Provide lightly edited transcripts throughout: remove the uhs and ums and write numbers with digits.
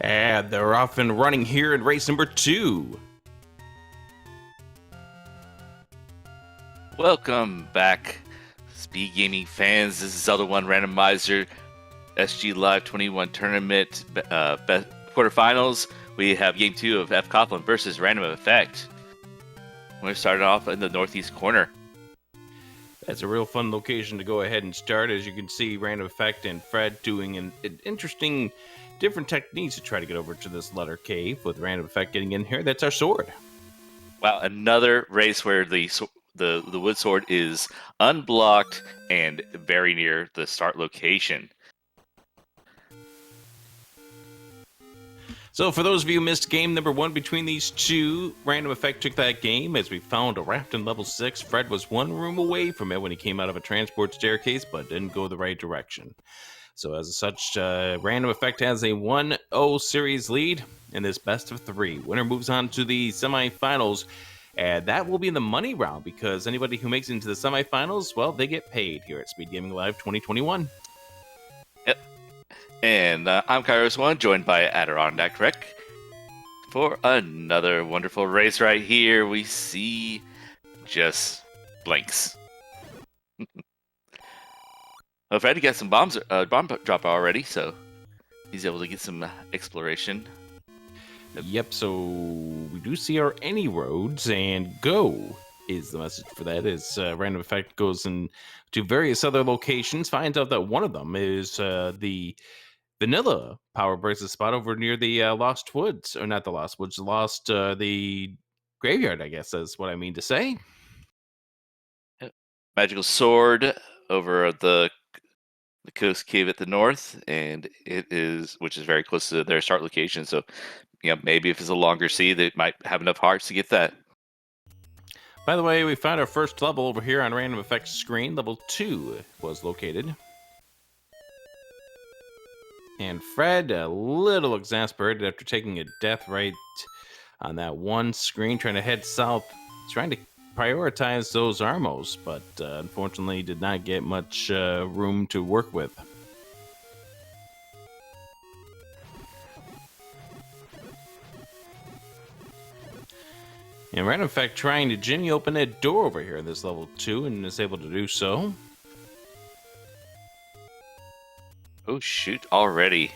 And they're off and running here in race number 2. Welcome back, SpeedGaming fans. This is Zelda Randomizer, SGLIVE 21 tournament quarterfinals. We have game 2 of fcoughlin versus RandomEffekt. We're starting off in the northeast corner. That's a real fun location to go ahead and start. As you can see, RandomEffekt and Fred doing an interesting, different techniques to try to get over to this letter cave. With RandomEffekt getting in here, that's our sword. Wow, another race where the wood sword is unblocked and very near the start location. So for those of you who missed game number 1 between these two, RandomEffekt took that game as we found a raft in level 6. Fred was one room away from it when he came out of a transport staircase, but didn't go the right direction. So as such, RandomEffekt has a 1-0 series lead in this best of 3. Winner moves on to the semifinals, and that will be in the money round because anybody who makes it into the semifinals, well, they get paid here at SpeedGaming Live 2021. Yep. And I'm Kairos1, joined by RandomEffekt for another wonderful race right here. We see just blanks. Well, Fred got some bomb drop already, so he's able to get some exploration. Yep, so we do see our any roads, and go is the message for that. As RandomEffekt goes into various other locations, finds out that one of them is the vanilla power bracelet spot over near the Lost Woods, or not the Lost Woods, the graveyard, I guess is what I mean to say. Magical sword over the coast cave at the north, and which is very close to their start location. So, maybe if it's a longer sea, they might have enough hearts to get that. By the way, we found our first level over here on RandomEffekt's screen. Level 2 was located. And Fred, a little exasperated after taking a death right on that one screen, trying to head south, trying to prioritize those Armos, but unfortunately did not get much room to work with. And RandomEffekt trying to jimmy open that door over here in this level 2 and is able to do so. Oh, shoot, already.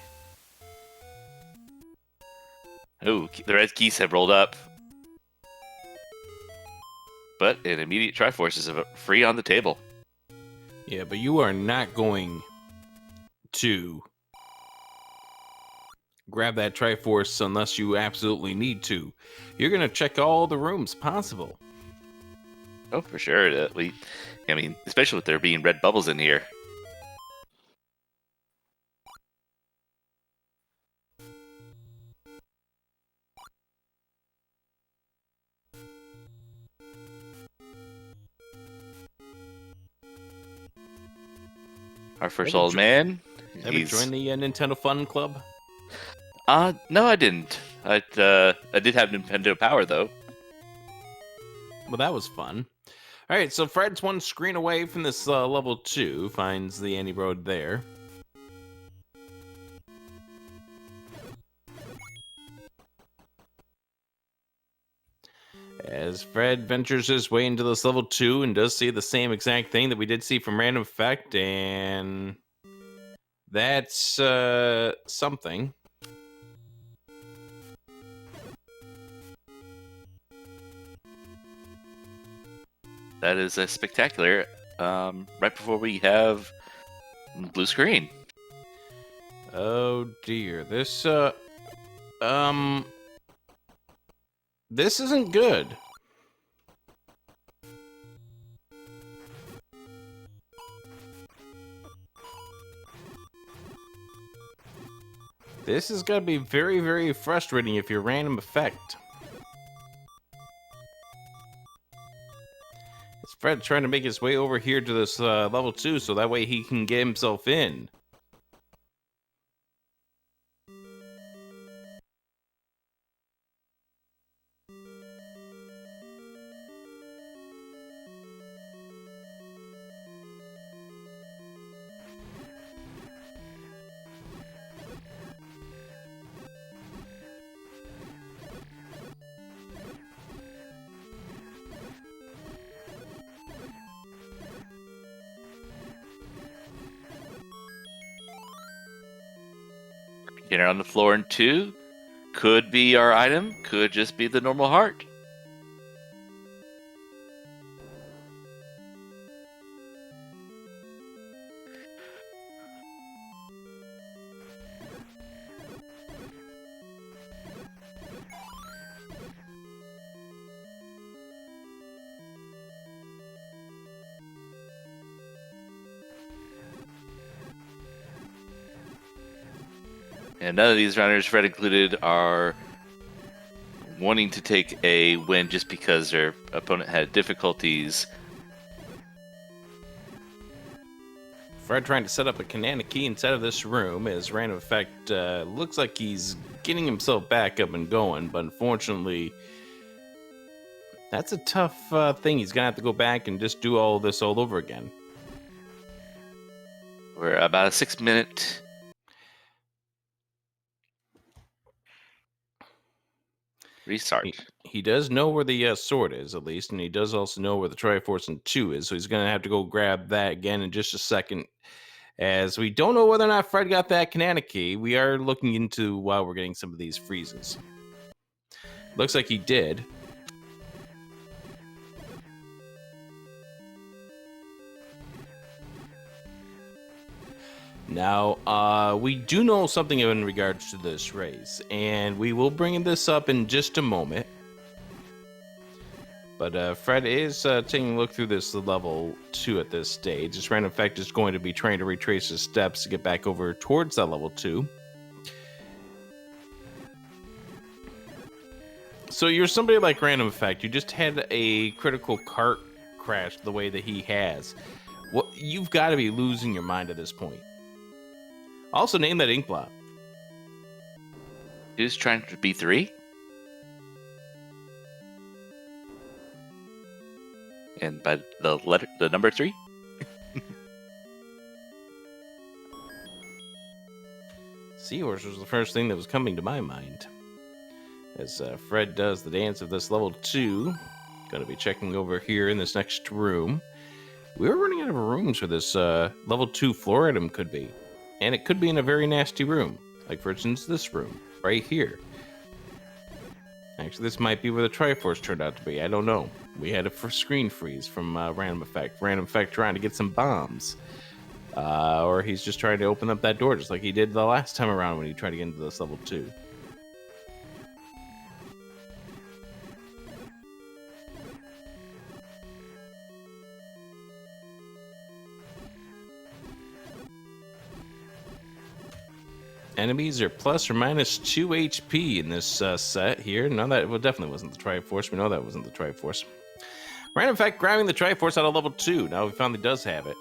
Oh, the red keys have rolled up. But an immediate Triforce is free on the table. Yeah, but you are not going to grab that Triforce unless you absolutely need to. You're going to check all the rooms possible. Oh, for sure. Especially with there being red bubbles in here. Our first old man. Have you joined the Nintendo Fun Club? No, I didn't. I did have Nintendo Power, though. Well, that was fun. All right, so Fred's one screen away from this level 2. Finds the Andy Road there. As Fred ventures his way into this level 2 and does see the same exact thing that we did see from RandomEffekt, and that's something. That is spectacular. Right before we have blue screen. Oh dear, this isn't good. This is going to be very, very frustrating if you're RandomEffekt. It's Fred trying to make his way over here to this level 2 so that way he can get himself in. Here on the floor in 2. Could be our item, could just be the normal heart. And none of these runners, Fred included, are wanting to take a win just because their opponent had difficulties. Fred trying to set up a Kanana key inside of this room as RandomEffekt looks like he's getting himself back up and going, but unfortunately, that's a tough thing. He's going to have to go back and just do all this all over again. We're about a 6-minute restart. He does know where the sword is, at least, and he does also know where the Triforce and 2 is, so he's going to have to go grab that again in just a second. As we don't know whether or not Fred got that Kanana key, we are looking into while we're getting some of these freezes. Looks like he did. Now, we do know something in regards to this race, and we will bring this up in just a moment. But Fred is taking a look through this level 2 at this stage. This RandomEffekt is going to be trying to retrace his steps to get back over towards that level 2. So you're somebody like RandomEffekt. You just had a critical cart crash the way that he has. Well, you've got to be losing your mind at this point. Also, name that ink blot. Who's trying to be 3? And by the number 3? Seahorse was the first thing that was coming to my mind. As Fred does the dance of this level 2. Going to be checking over here in this next room. We're running out of rooms for this level 2 floor item could be. And it could be in a very nasty room. Like, for instance, this room. Right here. Actually, this might be where the Triforce turned out to be. I don't know. We had a screen freeze from RandomEffekt. RandomEffekt trying to get some bombs. Or he's just trying to open up that door just like he did the last time around when he tried to get into this level 2. Enemies are plus or minus 2 HP in this set here. No, that definitely wasn't the Triforce. We know that wasn't the Triforce. RandomEffekt grabbing the Triforce out of level 2. Now he finally does have it.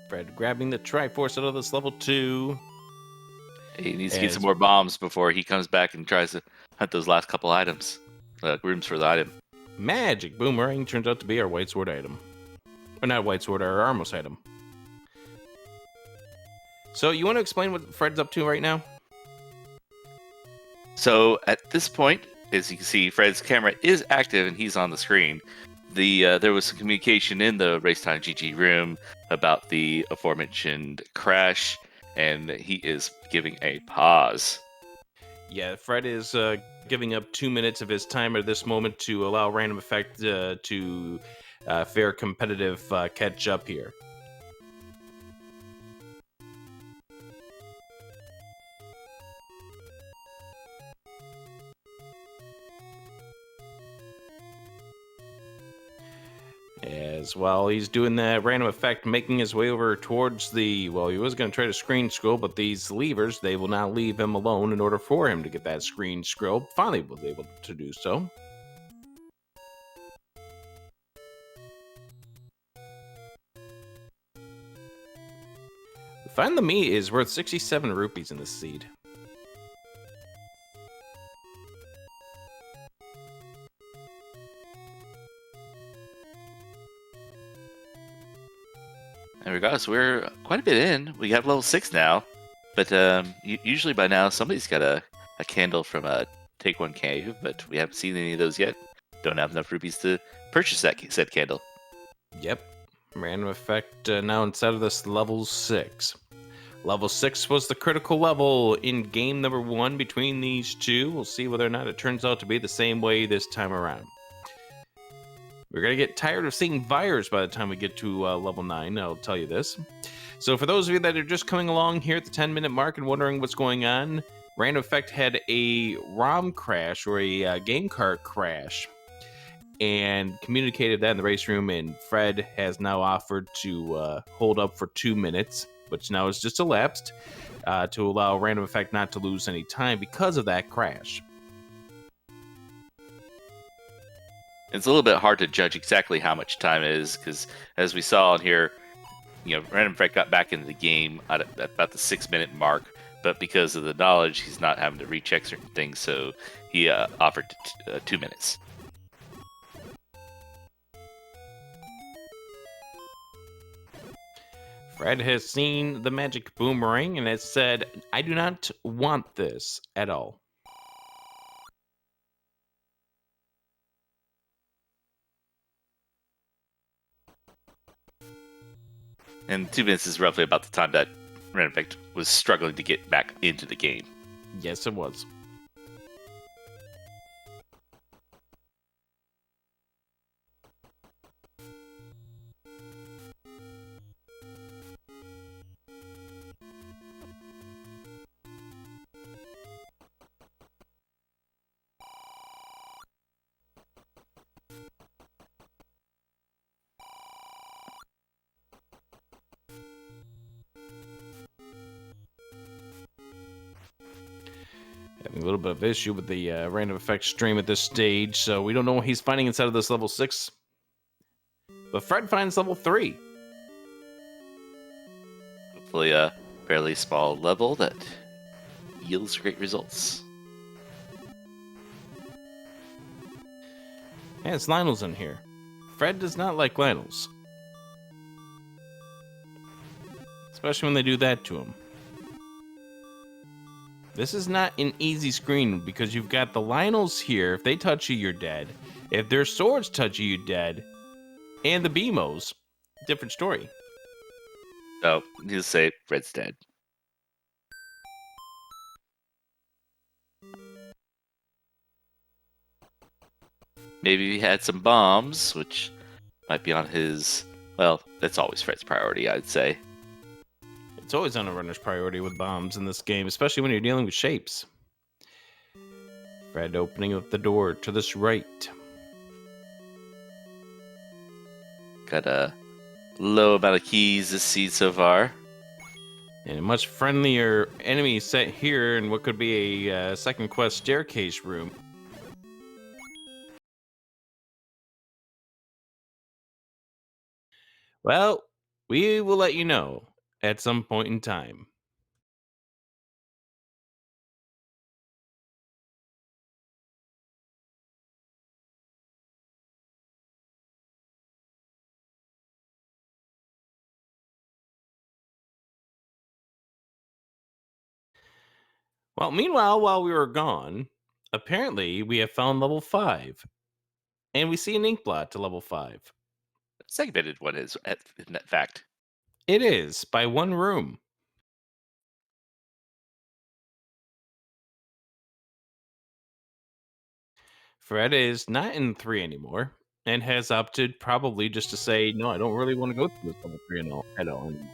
Fred grabbing the Triforce out of this level 2. He needs to get some more bombs before he comes back and tries to hunt those last couple items. Rooms for the item. Magic Boomerang turns out to be our White Sword item. Or not White Sword, our Armos item. So you want to explain what Fred's up to right now? So at this point, as you can see, Fred's camera is active and he's on the screen. There was some communication in the Racetime GG room about the aforementioned crash, and he is giving a pause. Yeah, Fred is giving up 2 minutes of his time at this moment to allow RandomEffekt to fair competitive catch up here. As while he's doing that, RandomEffekt making his way over towards the, well, he was going to try to screen scroll, but these levers, they will not leave him alone in order for him to get that screen scroll. Finally was able to do so. Find the meat is worth 67 rupees in this seed. There we go. So we're quite a bit in. We have level 6 now. But usually by now, somebody's got a candle from a Take One Cave, but we haven't seen any of those yet. don't have enough rupees to purchase that said candle. Yep. RandomEffekt now inside of this level 6. Level 6 was the critical level in game number 1 between these two. We'll see whether or not it turns out to be the same way this time around. We're going to get tired of seeing Vires by the time we get to level 9, I'll tell you this. So for those of you that are just coming along here at the 10-minute mark and wondering what's going on, RandomEffekt had a ROM crash, or a game cart crash, and communicated that in the race room, and Fred has now offered to hold up for 2 minutes, which now has just elapsed, to allow RandomEffekt not to lose any time because of that crash. It's a little bit hard to judge exactly how much time it is, because as we saw in here, RandomEffekt got back into the game at about the 6-minute mark, but because of the knowledge, he's not having to recheck certain things, so he offered 2 minutes. Fred has seen the magic boomerang and has said, "I do not want this at all." And 2 minutes is roughly about the time that RandomEffekt was struggling to get back into the game. Yes, it was. Having a little bit of issue with the RandomEffekt stream at this stage, so we don't know what he's finding inside of this level 6. But Fred finds level 3. Hopefully a fairly small level that yields great results. And it's Lionel's in here. Fred does not like Lionel's, especially when they do that to him. This is not an easy screen because you've got the Lionels here. If they touch you, you're dead. If their swords touch you, you're dead. And the Beamos, different story. Oh, needless to say, Fred's dead. Maybe he had some bombs, which might be on his... Well, that's always Fred's priority, I'd say. It's always on a runner's priority with bombs in this game, especially when you're dealing with shapes. Fred opening up the door to this right. Got a low amount of keys this seed so far. And a much friendlier enemy set here in what could be a second quest staircase room. Well, we will let you know at some point in time. Well, meanwhile, while we were gone, apparently we have found level 5. And we see an ink blot to level 5. Segmented one is, in fact. It is, by 1 room. Fred is not in 3 anymore, and has opted probably just to say, no, I don't really want to go through this level 3 at all anymore.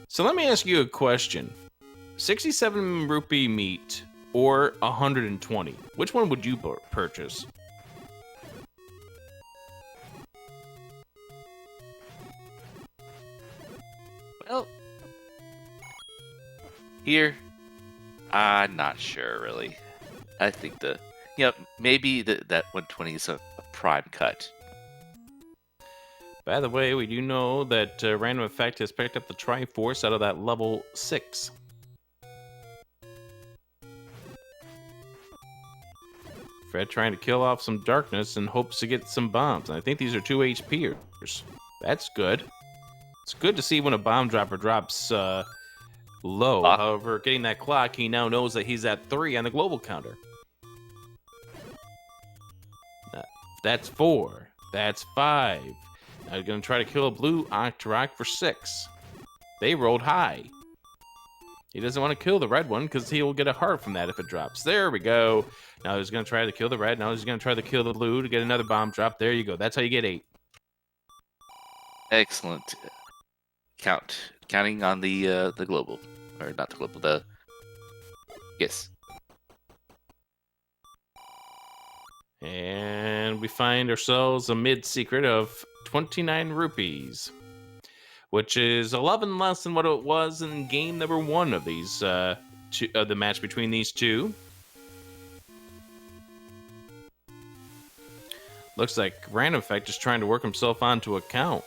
So let me ask you a question. 67 rupee meat or 120? Which one would you purchase? Well, here, I'm not sure, really. I think maybe that 120 is a prime cut. By the way, we do know that RandomEffekt has picked up the Triforce out of that level 6. Fred trying to kill off some darkness in hopes to get some bombs. And I think these are 2 HPers. That's good. It's good to see when a bomb dropper drops low. Clock. However, getting that clock, he now knows that he's at 3 on the global counter. That's 4. That's 5. Now he's going to try to kill a blue Octorok for 6. They rolled high. He doesn't want to kill the red one because he'll get a heart from that if it drops. There we go. Now he's going to try to kill the red. Now he's going to try to kill the blue to get another bomb drop. There you go. That's how you get 8. Excellent. Counting on the global, or not the global, the yes. And we find ourselves a mid-secret of 29 rupees, which is 11 less than what it was in game number 1 of these the match between these two. Looks like RandomEffekt is trying to work himself onto a count.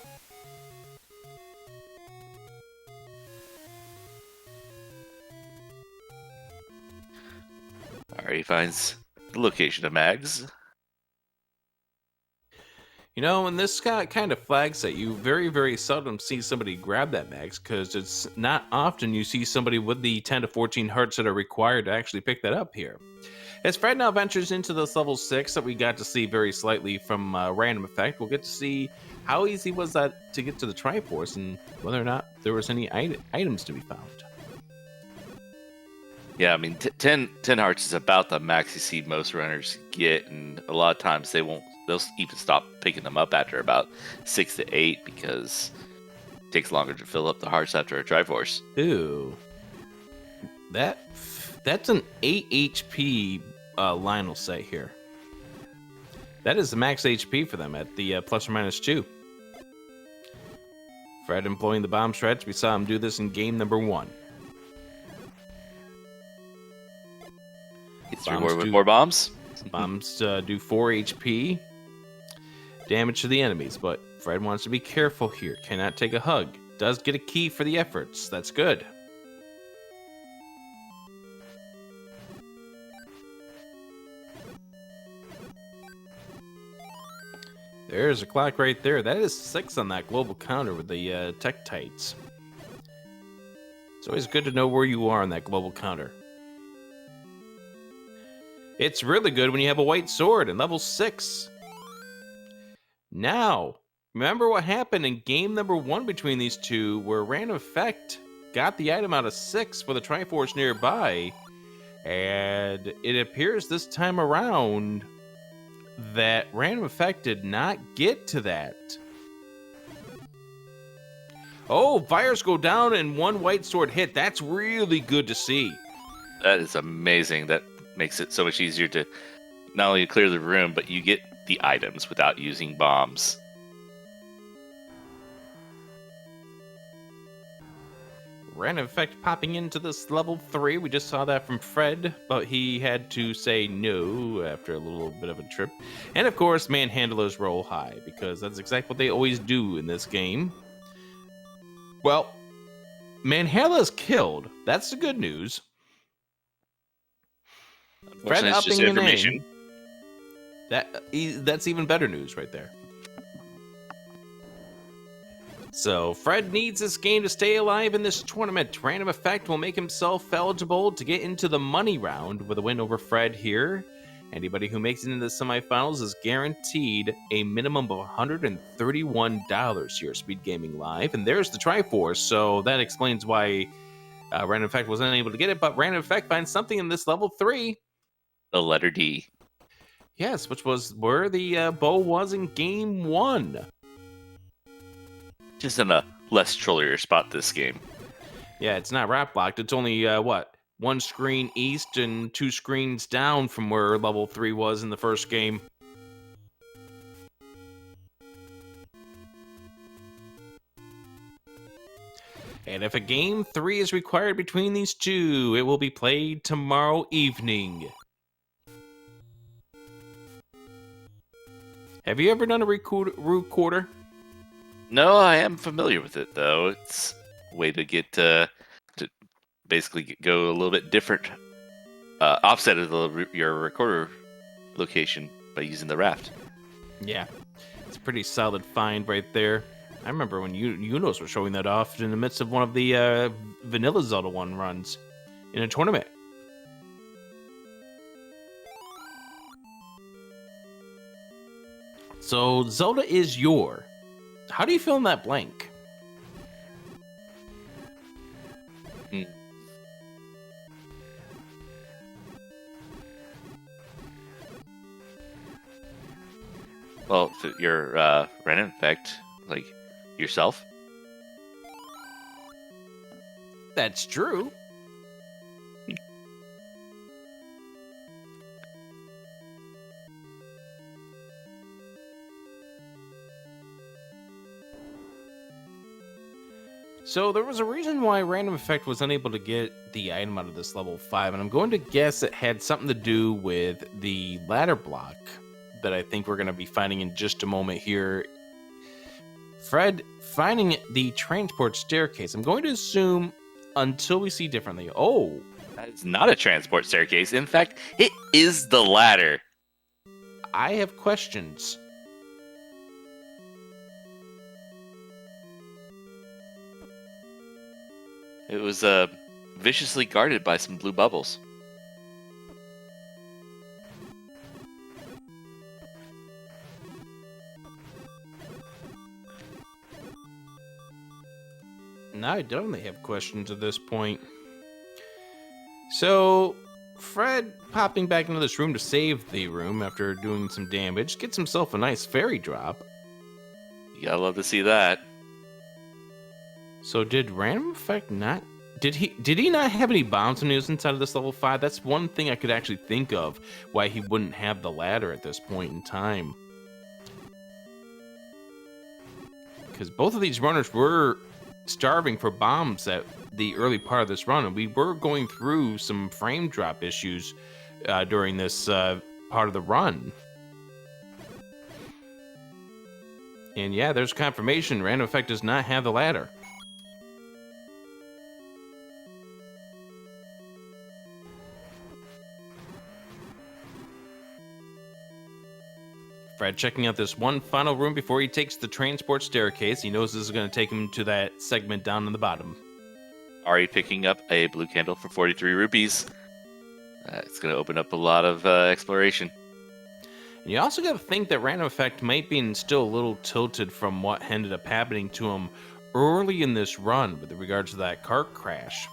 Alright, he finds the location of Mags. You know, and this kind of flags that you very, very seldom see somebody grab that max, because it's not often you see somebody with the 10 to 14 hearts that are required to actually pick that up here. As Fred now ventures into this level 6 that we got to see very slightly from RandomEffekt, we'll get to see how easy was that to get to the Triforce and whether or not there was any items to be found. Yeah, I mean, 10 hearts is about the max you see most runners get, and a lot of times they'll even stop picking them up after about 6 to 8 because it takes longer to fill up the hearts after a Triforce. Ooh. That's an 8 HP Lionel say here. That is the max HP for them at the plus or minus 2. Fred employing the bomb shreds. We saw him do this in game number 1. Gets rewarded with more bombs. Bombs do 4 HP. Damage to the enemies, but Fred wants to be careful here. Cannot take a hug. Does get a key for the efforts. That's good. There's a clock right there. That is 6 on that global counter with the tech tights. It's always good to know where you are on that global counter. It's really good when you have a white sword in level 6. Now, remember what happened in game number 1 between these two, where RandomEffekt got the item out of 6 for the Triforce nearby, and it appears this time around that RandomEffekt did not get to that. Oh, fires go down and 1 white sword hit. That's really good to see. That is amazing. That makes it so much easier to not only clear the room, but you get the items without using bombs. RandomEffekt popping into this level 3. We just saw that from Fred, but he had to say no after a little bit of a trip. And of course, manhandlers roll high, because that's exactly what they always do in this game. Well, manhandler's killed. That's the good news. Fred It's just upping the information. name. That's even better news right there. So Fred needs this game to stay alive in this tournament. RandomEffekt will make himself eligible to get into the money round with a win over Fred here. Anybody who makes it into the semifinals is guaranteed a minimum of $131 here at SpeedGaming Live. And there's the Triforce, so that explains why RandomEffekt was unable to get it. But RandomEffekt finds something in this level 3. The letter D. Yes, which was where the bow was in game 1. Just in a less trollier spot this game. Yeah, it's not wrap blocked. It's only, 1 screen east and 2 screens down from where level 3 was in the first game. And if a game 3 is required between these two, it will be played tomorrow evening. Have you ever done a root quarter? No, I am familiar with it, though. It's a way to get to basically go a little bit different, offset of your recorder location by using the raft. Yeah, it's a pretty solid find right there. I remember when Unos was showing that off in the midst of one of the vanilla Zelda 1 runs in a tournament. So Zelda is your. How do you feel in that blank? Well, your RandomEffekt, like yourself. That's true. So there was a reason why RandomEffekt was unable to get the item out of this level 5, and I'm going to guess it had something to do with the ladder block that I think we're going to be finding in just a moment here. Fred, finding the transport staircase. I'm going to assume until we see differently. Oh, That is not a transport staircase. In fact, it is the ladder. I have questions. It was viciously guarded by some blue bubbles. Now I definitely have questions at this point. So, Fred popping back into this room to save the room after doing some damage gets himself a nice fairy drop. You gotta love to see that. So did RandomEffekt not... Did he not have any bombs when he was inside of this level 5? That's one thing I could actually think of why he wouldn't have the ladder at this point in time. Because both of these runners were starving for bombs at the early part of this run, and we were going through some frame drop issues during this part of the run. And yeah, there's confirmation. RandomEffekt does not have the ladder. Fred checking out this one final room before he takes the transport staircase. He knows this is going to take him to that segment down in the bottom. Already picking up a blue candle for 43 rupees. It's going to open up a lot of exploration. And you also got to think that RandomEffekt might be still a little tilted from what ended up happening to him early in this run with regards to that cart crash.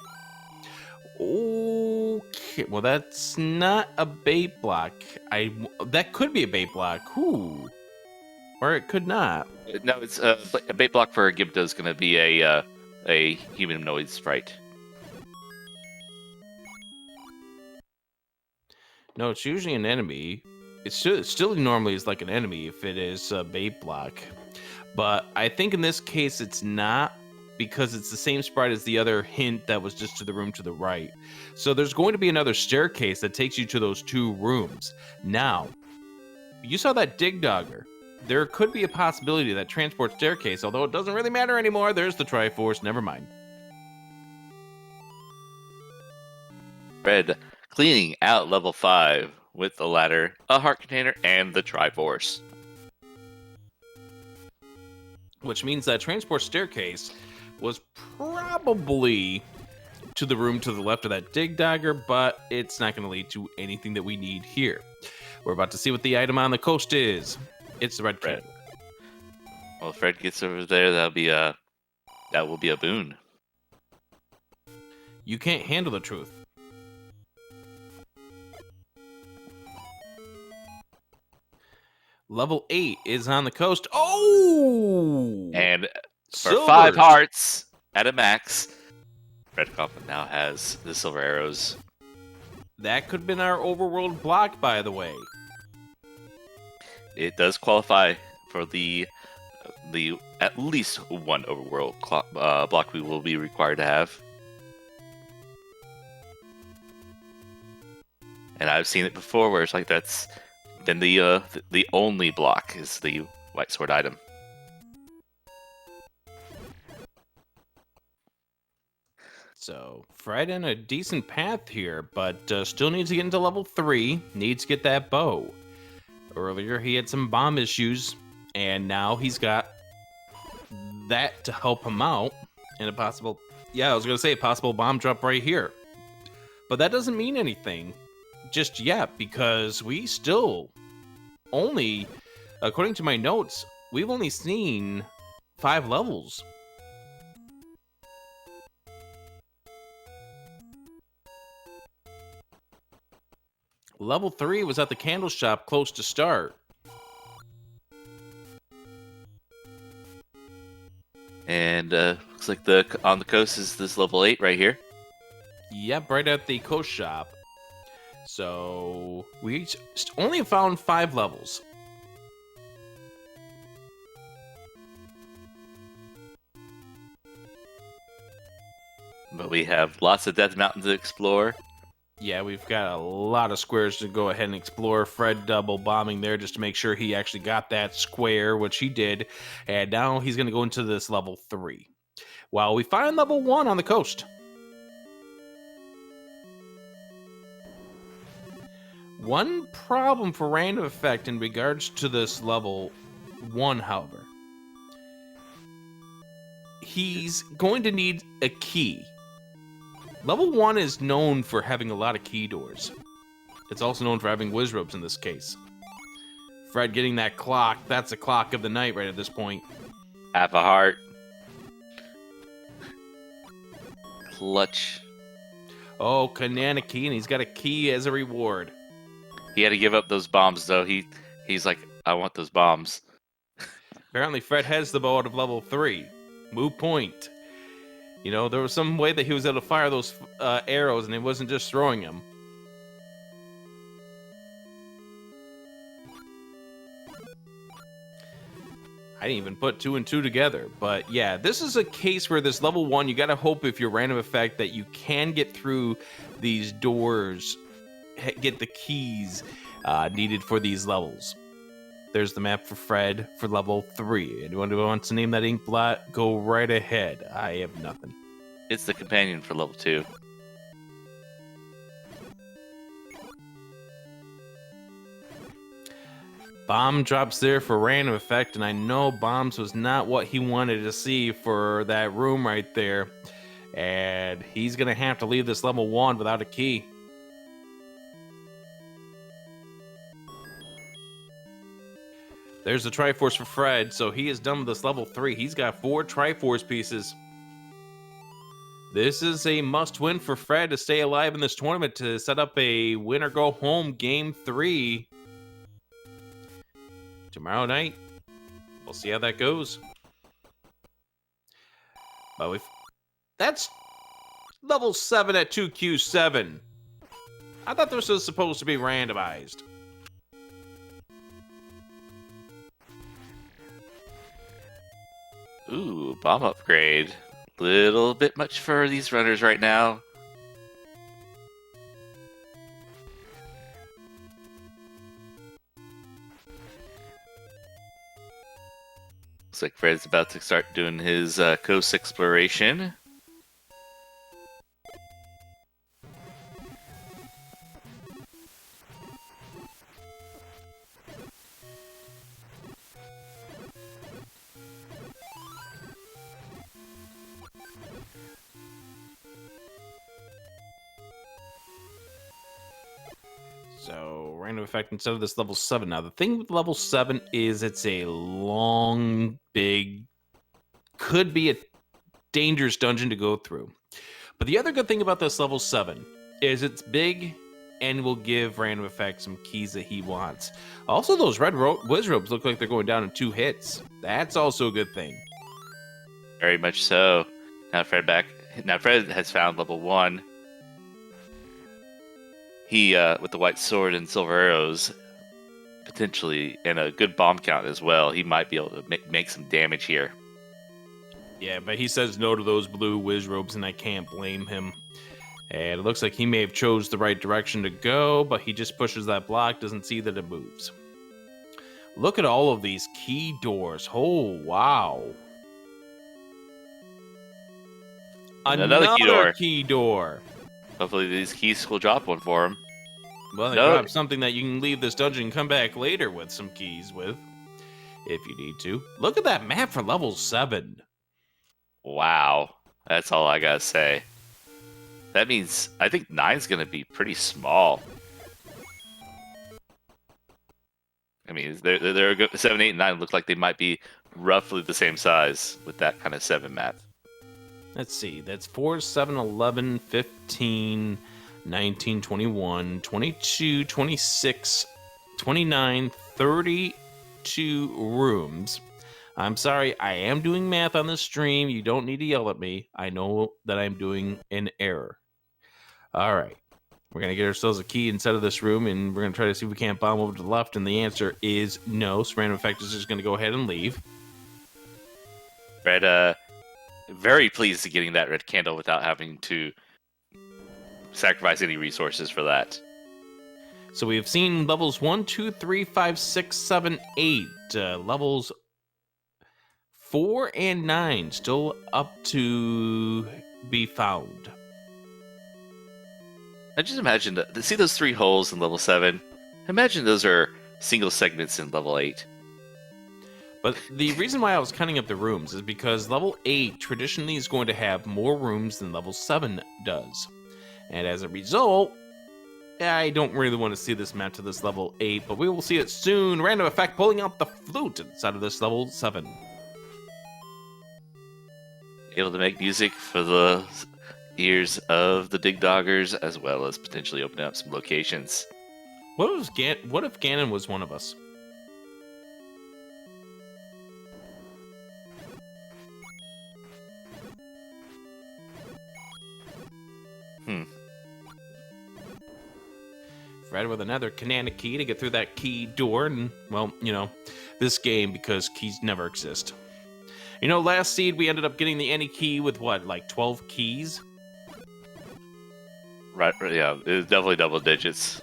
Okay, well that's not a bait block. That could be a bait block. Ooh. Or it could not. No, it's a bait block for Gibda is going to be a humanoid sprite. No, it's usually an enemy. It still normally is like an enemy if it is a bait block. But I think in this case it's not, because it's the same sprite as the other hint that was just to the room to the right. So there's going to be another staircase that takes you to those two rooms. Now, you saw that dig dogger. There could be a possibility of that transport staircase, although it doesn't really matter anymore. There's the Triforce, never mind. Fred cleaning out level 5 with the ladder, a heart container, and the Triforce. Which means that transport staircase was probably to the room to the left of that dig dagger, but it's not going to lead to anything that we need here. We're about to see what the item on the coast is. It's the red Fred. candle. Well, if Fred gets over there, that will be a boon. You can't handle the truth. Level 8 is on the coast. Oh! And for Silvers. 5 hearts at a max, Red Coffin now has the silver arrows. That could have been our overworld block, by the way. It does qualify for the at least one overworld block we will be required to have. And I've seen it before where it's like that's been the only block is the white sword item. So, Fred in a decent path here, but still needs to get into level 3, needs to get that bow. Earlier, he had some bomb issues, and now he's got that to help him out, and a possible, yeah, I was gonna say a possible bomb drop right here. But that doesn't mean anything just yet, because we still only, according to my notes, we've only seen 5 levels. Level 3 was at the candle shop close to start. And looks like on the coast is this level 8 right here. Yep, right at the coast shop. So we only found 5 levels. But we have lots of Death Mountain to explore. Yeah, we've got a lot of squares to go ahead and explore. Fred double bombing there just to make sure he actually got that square, which he did. And now he's going to go into this level 3. While we find level 1 on the coast. One problem for RandomEffekt in regards to this level 1, however. He's going to need a key. Level 1 is known for having a lot of key doors. It's also known for having wizrobes in this case. Fred getting that clock, that's the clock of the night right at this point. Half a heart. Clutch. Oh, Kanana key, and he's got a key as a reward. He had to give up those bombs, though. He's like, I want those bombs. Apparently, Fred has the bow out of level 3. Moot point. You know, there was some way that he was able to fire those arrows, and he wasn't just throwing them. I didn't even put 2 and 2 together. But yeah, this is a case where this level 1, you gotta hope if you're RandomEffekt that you can get through these doors, get the keys needed for these levels. There's the map for Fred for level 3. Anyone who wants to name that ink blot, go right ahead. I have nothing. It's the companion for level 2. Bomb drops there for RandomEffekt, and I know bombs was not what he wanted to see for that room right there. And he's going to have to leave this level 1 without a key. There's the Triforce for Fred, so he is done with this level 3. He's got 4 Triforce pieces. This is a must-win for Fred to stay alive in this tournament to set up a win-or-go-home Game 3. Tomorrow night, we'll see how that goes. But that's level 7 at 2Q7. I thought this was supposed to be randomized. Ooh, bomb upgrade. Little bit much for these runners right now. Looks like Fred's about to start doing his coast exploration. So, RandomEffekt instead of this level 7. Now, the thing with level 7 is it's a long, big, could be a dangerous dungeon to go through. But the other good thing about this level 7 is it's big and will give RandomEffekt some keys that he wants. Also, those red wizrobes look like they're going down in 2 hits. That's also a good thing. Very much so. Now Fred has found level 1. He, with the white sword and silver arrows, potentially, and a good bomb count as well, he might be able to make some damage here. Yeah, but he says no to those blue wizrobes, and I can't blame him. And it looks like he may have chose the right direction to go, but he just pushes that block, doesn't see that it moves. Look at all of these key doors. Oh, wow. Another key door. Hopefully these keys will drop one for him. Well, they drop something that you can leave this dungeon and come back later with some keys with, if you need to. Look at that map for level 7. Wow. That's all I gotta say. That means I think 9's gonna be pretty small. I mean, they're good. 7, 8, and 9 look like they might be roughly the same size with that kind of 7 math. Let's see. That's 4, 7, 11, 15, 19, 21, 22, 26, 29, 32 rooms. I'm sorry, I am doing math on the stream. You don't need to yell at me. I know that I'm doing an error. All right. We're going to get ourselves a key inside of this room, and we're going to try to see if we can't bomb over to the left, and the answer is no. So RandomEffekt is just going to go ahead and leave. Fred, very pleased to getting that red candle without having to sacrifice any resources for that. So we have seen levels 1, 2, 3, 5, 6, 7, 8. Levels 4 and 9 still up to be found. I just imagine see those 3 holes in level 7. Imagine those are single segments in level 8. But the reason why I was counting up the rooms is because level 8 traditionally is going to have more rooms than level 7 does. And as a result, I don't really want to see this map to this level 8, but we will see it soon. RandomEffekt pulling out the flute inside of this level 7. Able to make music for the ears of the Dig Doggers, as well as potentially opening up some locations. What if Ganon was one of us? Fred with another Canana key to get through that key door, and, well, you know, this game, because keys never exist. You know, last seed, we ended up getting the any key with, what, like 12 keys? Right, yeah, it was definitely double digits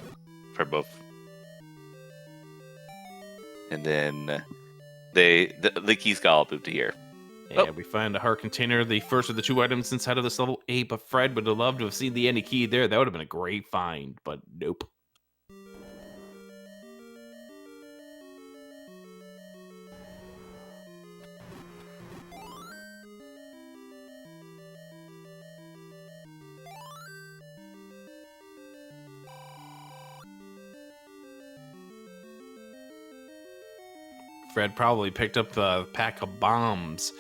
for both. And then the keys got all moved to here. Yeah, we find a heart container, the first of the 2 items inside of this level 8, but Fred would have loved to have seen the any key there. That would have been a great find, but nope. Fred probably picked up a pack of bombs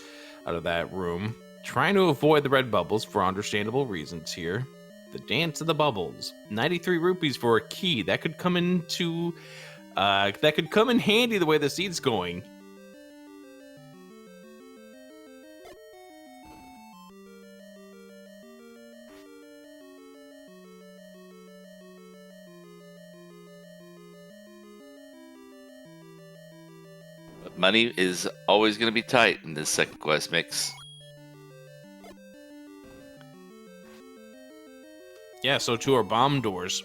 out of that room, trying to avoid the red bubbles for understandable reasons here. The dance of the bubbles. 93 rupees for a key. That could come in handy the way the seed's going. Money is always going to be tight in this second quest mix. Yeah, so too are bomb doors.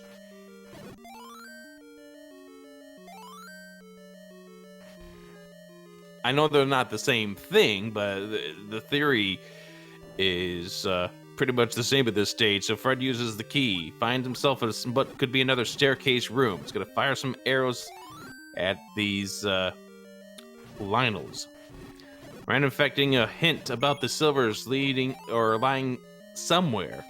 I know they're not the same thing, but the theory is pretty much the same at this stage. So Fred uses the key, finds himself in what could be another staircase room. He's going to fire some arrows at these Lionels. RandomEffekting a hint about the silvers leading or lying somewhere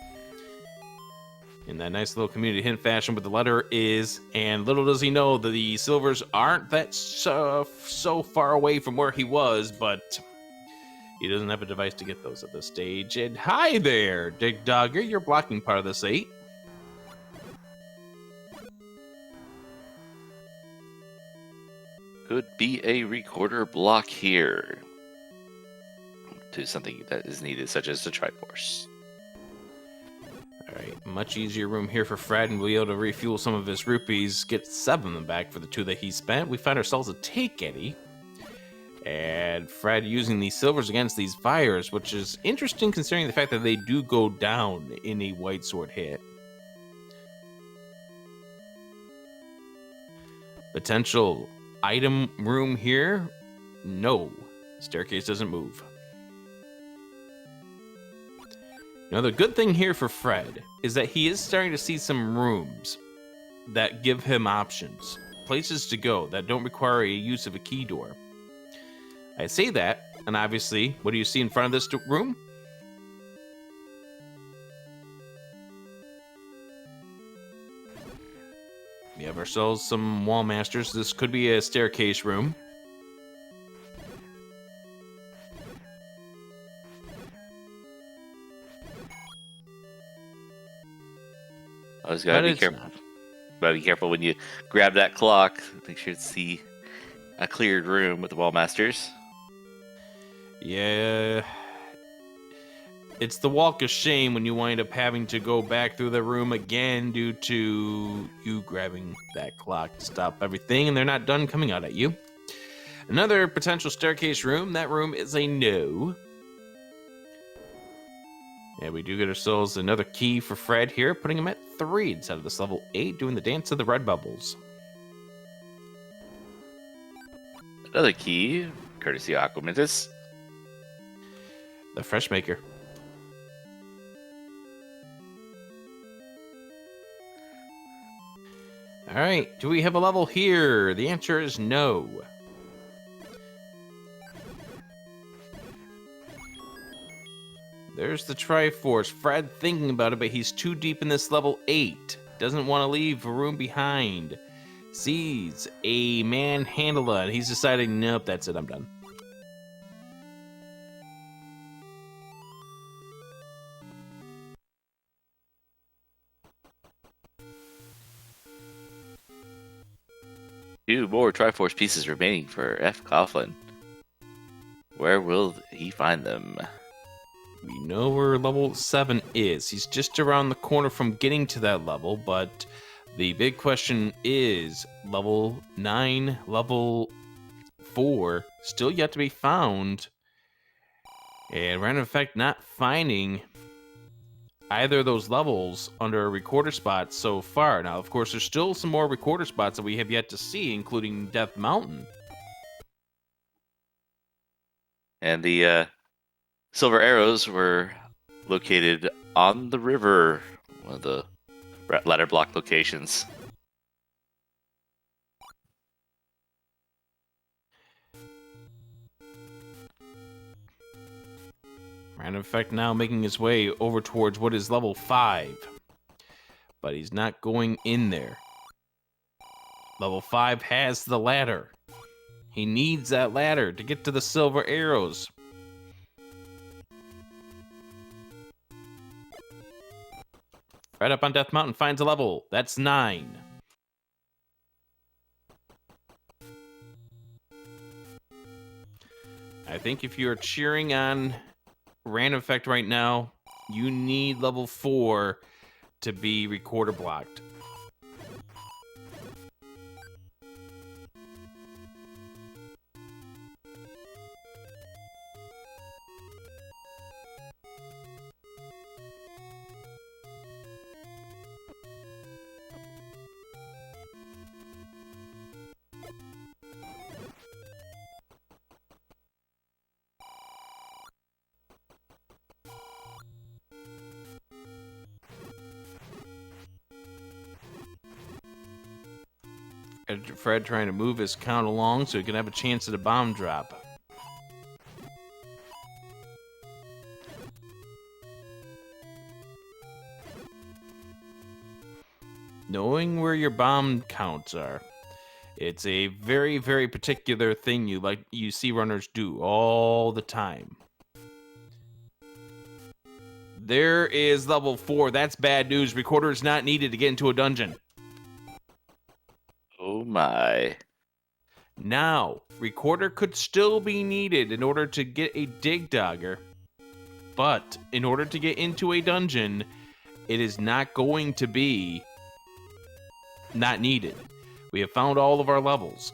in that nice little community hint fashion, but the letter is, and little does he know that the silvers aren't that so far away from where he was, but he doesn't have a device to get those at this stage. And hi there, Dig Dogger, you're blocking part of this 8. Could be a recorder block here to something that is needed, such as the Triforce. Alright, much easier room here for Fred, and we'll be able to refuel some of his rupees, get 7 of them back for the 2 that he spent. We find ourselves a take Eddie, and Fred using these silvers against these fires, which is interesting considering the fact that they do go down in a white sword hit. Potential item room here? No. Staircase doesn't move. Now, the good thing here for Fred is that he is starting to see some rooms that give him options, places to go that don't require a use of a key door. I say that, and obviously, what do you see in front of this room? ourselves some wall masters. This could be a staircase room. Always gotta be careful. Gotta be careful when you grab that clock. Make sure to see a cleared room with the wall masters. Yeah. It's the walk of shame when you wind up having to go back through the room again due to you grabbing that clock to stop everything, and they're not done coming out at you. Another potential staircase room. That room is a no. And we do get ourselves another key for Fred here, putting him at 3 instead of this level 8, doing the dance of the red bubbles. Another key, courtesy of Aquamantis. The fresh maker. All right, do we have a level here? The answer is no. There's the Triforce. Fred thinking about it, but he's too deep in this level 8. Doesn't want to leave a room behind. Sees a manhandler, and he's deciding, nope, that's it, I'm done. Two more Triforce pieces remaining for fcoughlin. Where will he find them? We know where level 7 is. He's just around the corner from getting to that level, but the big question is level 9, level 4, still yet to be found. And RandomEffekt not finding either of those levels under a recorder spot so far. Now, of course, there's still some more recorder spots that we have yet to see, including Death Mountain. And the silver arrows were located on the river, one of the ladder block locations. RandomEffekt now making his way over towards what is level 5. But he's not going in there. Level 5 has the ladder. He needs that ladder to get to the silver arrows. Right up on Death Mountain finds a level. That's 9. I think if you're cheering on RandomEffekt right now, you need level 4 to be recorder blocked. Fred trying to move his count along so he can have a chance at a bomb drop. Knowing where your bomb counts are, it's a very, very particular thing you see runners do all the time. There is level 4. That's bad news. Recorder is not needed to get into a dungeon. Oh my. Now, recorder could still be needed in order to get a dig dogger, but in order to get into a dungeon, it is not going to be not needed. We have found all of our levels.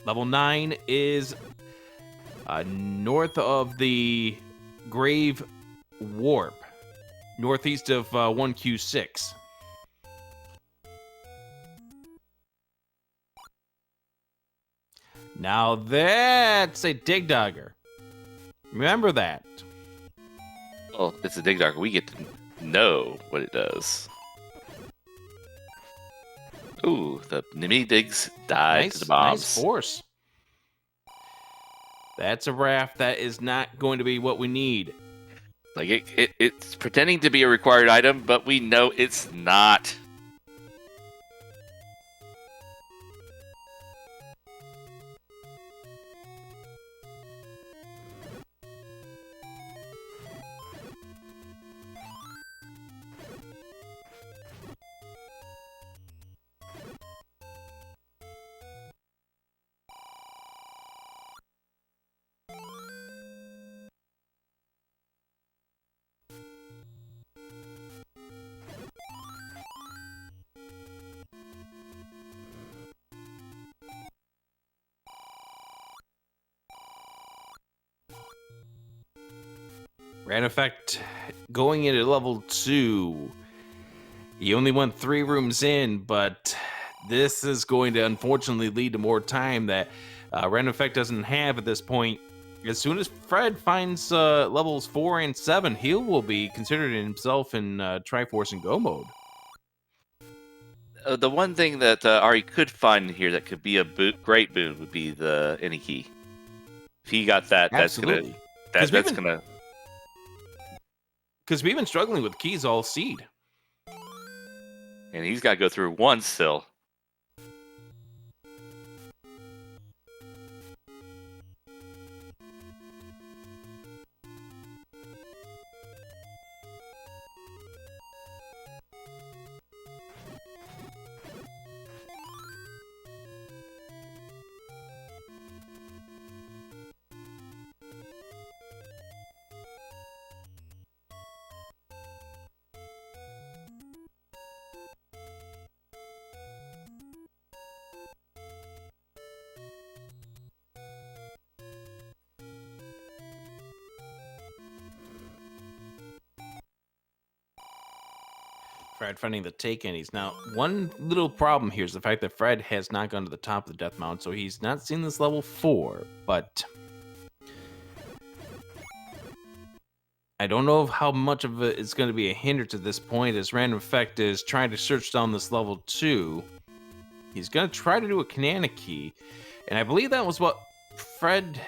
Level 9 is north of the Grave Warp, northeast of 1Q6. Now that's a dig dogger. Remember that. Well, it's a dig dogger. We get to know what it does. Ooh, the mini digs died to the bombs. Nice force. That's a raft. That is not going to be what we need. Like it's pretending to be a required item, but we know it's not. RandomEffekt going into level 2. He only went 3 rooms in, but this is going to unfortunately lead to more time that RandomEffekt doesn't have at this point. As soon as Fred finds levels 4 and 7, he will be considering himself in Triforce and Go mode. The one thing that Ari could find here that could be a great boon would be the any key. If he got that, Absolutely. that's gonna. Because we've been struggling with keys all seed. And he's got to go through one still. Fred finding the take-inies. Now, one little problem here is the fact that Fred has not gone to the top of the Death Mountain, so he's not seen this level 4, but I don't know how much of it is going to be a hindrance at this point, as RandomEffekt is trying to search down this level 2. He's going to try to do a Canana Key, and I believe that was what Fred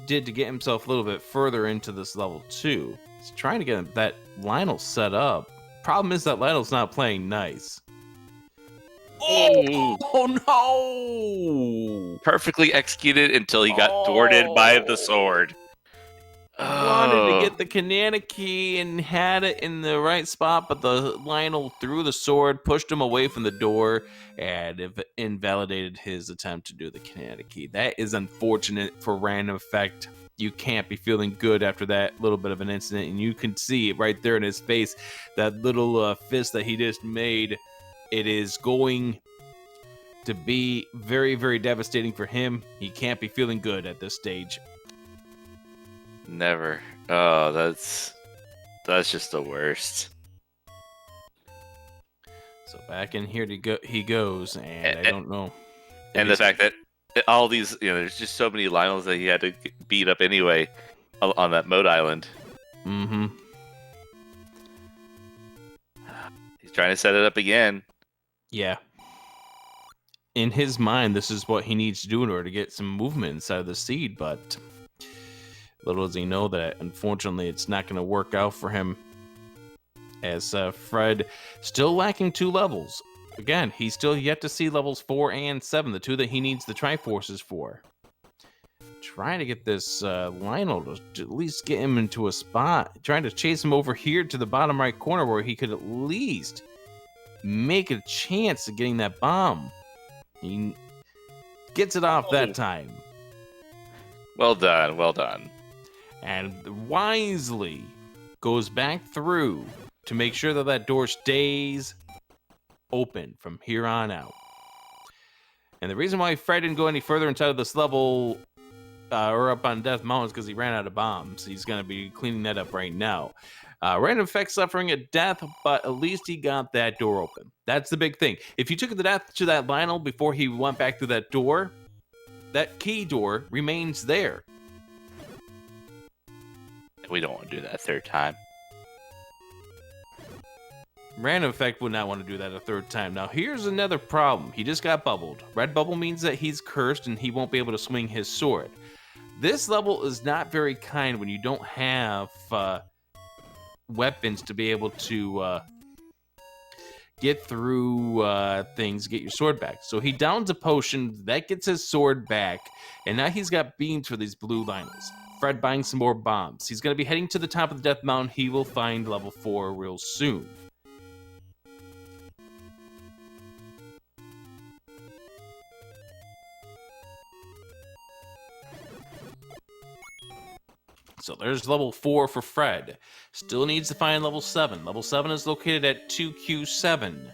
did to get himself a little bit further into this level 2. He's trying to get that Lionel set up. Problem is that Lionel's not playing nice. Oh no! Perfectly executed until he got thwarted by the sword. Wanted to get the Canana Key and had it in the right spot, but the Lionel threw the sword, pushed him away from the door, and invalidated his attempt to do the Canana Key. That is unfortunate for RandomEffekt. You can't be feeling good after that little bit of an incident, and you can see it right there in his face, that little fist that he just made. It is going to be very, very devastating for him. He can't be feeling good at this stage. Never. Oh, that's just the worst. So back in here he goes, and I don't know. And the fact that all these, there's just so many Lionels that he had to beat up anyway on that mode island. Mm-hmm. He's trying to set it up again. Yeah. In his mind, this is what he needs to do in order to get some movement inside of the seed, but little does he know that, unfortunately, it's not going to work out for him, as Fred still lacking 2 levels. Again, he's still yet to see levels 4 and 7, the 2 that he needs the Triforces for. Trying to get this Lionel to at least get him into a spot. Trying to chase him over here to the bottom right corner where he could at least make a chance of getting that bomb. He gets it off that time. Well done, well done. And wisely goes back through to make sure that that door stays open from here on out. And the reason why Fred didn't go any further inside of this level or up on Death Mountain is because he ran out of bombs. He's going to be cleaning that up right now. RandomEffekt suffering a death, but at least he got that door open. That's the big thing. If you took the death to that Lionel before he went back through that door, that key door remains there. We don't want to do that a third time. RandomEffekt would not want to do that a third time. Now, here's another problem. He just got bubbled. Red bubble means that he's cursed and he won't be able to swing his sword. This level is not very kind when you don't have weapons to be able to get through things, get your sword back. So he downs a potion, that gets his sword back, and now he's got beams for these blue Lionels. Fred buying some more bombs. He's going to be heading to the top of the Death Mountain. He will find level 4 real soon. So there's level 4 for Fred. Still needs to find level 7. Level 7 is located at 2Q7.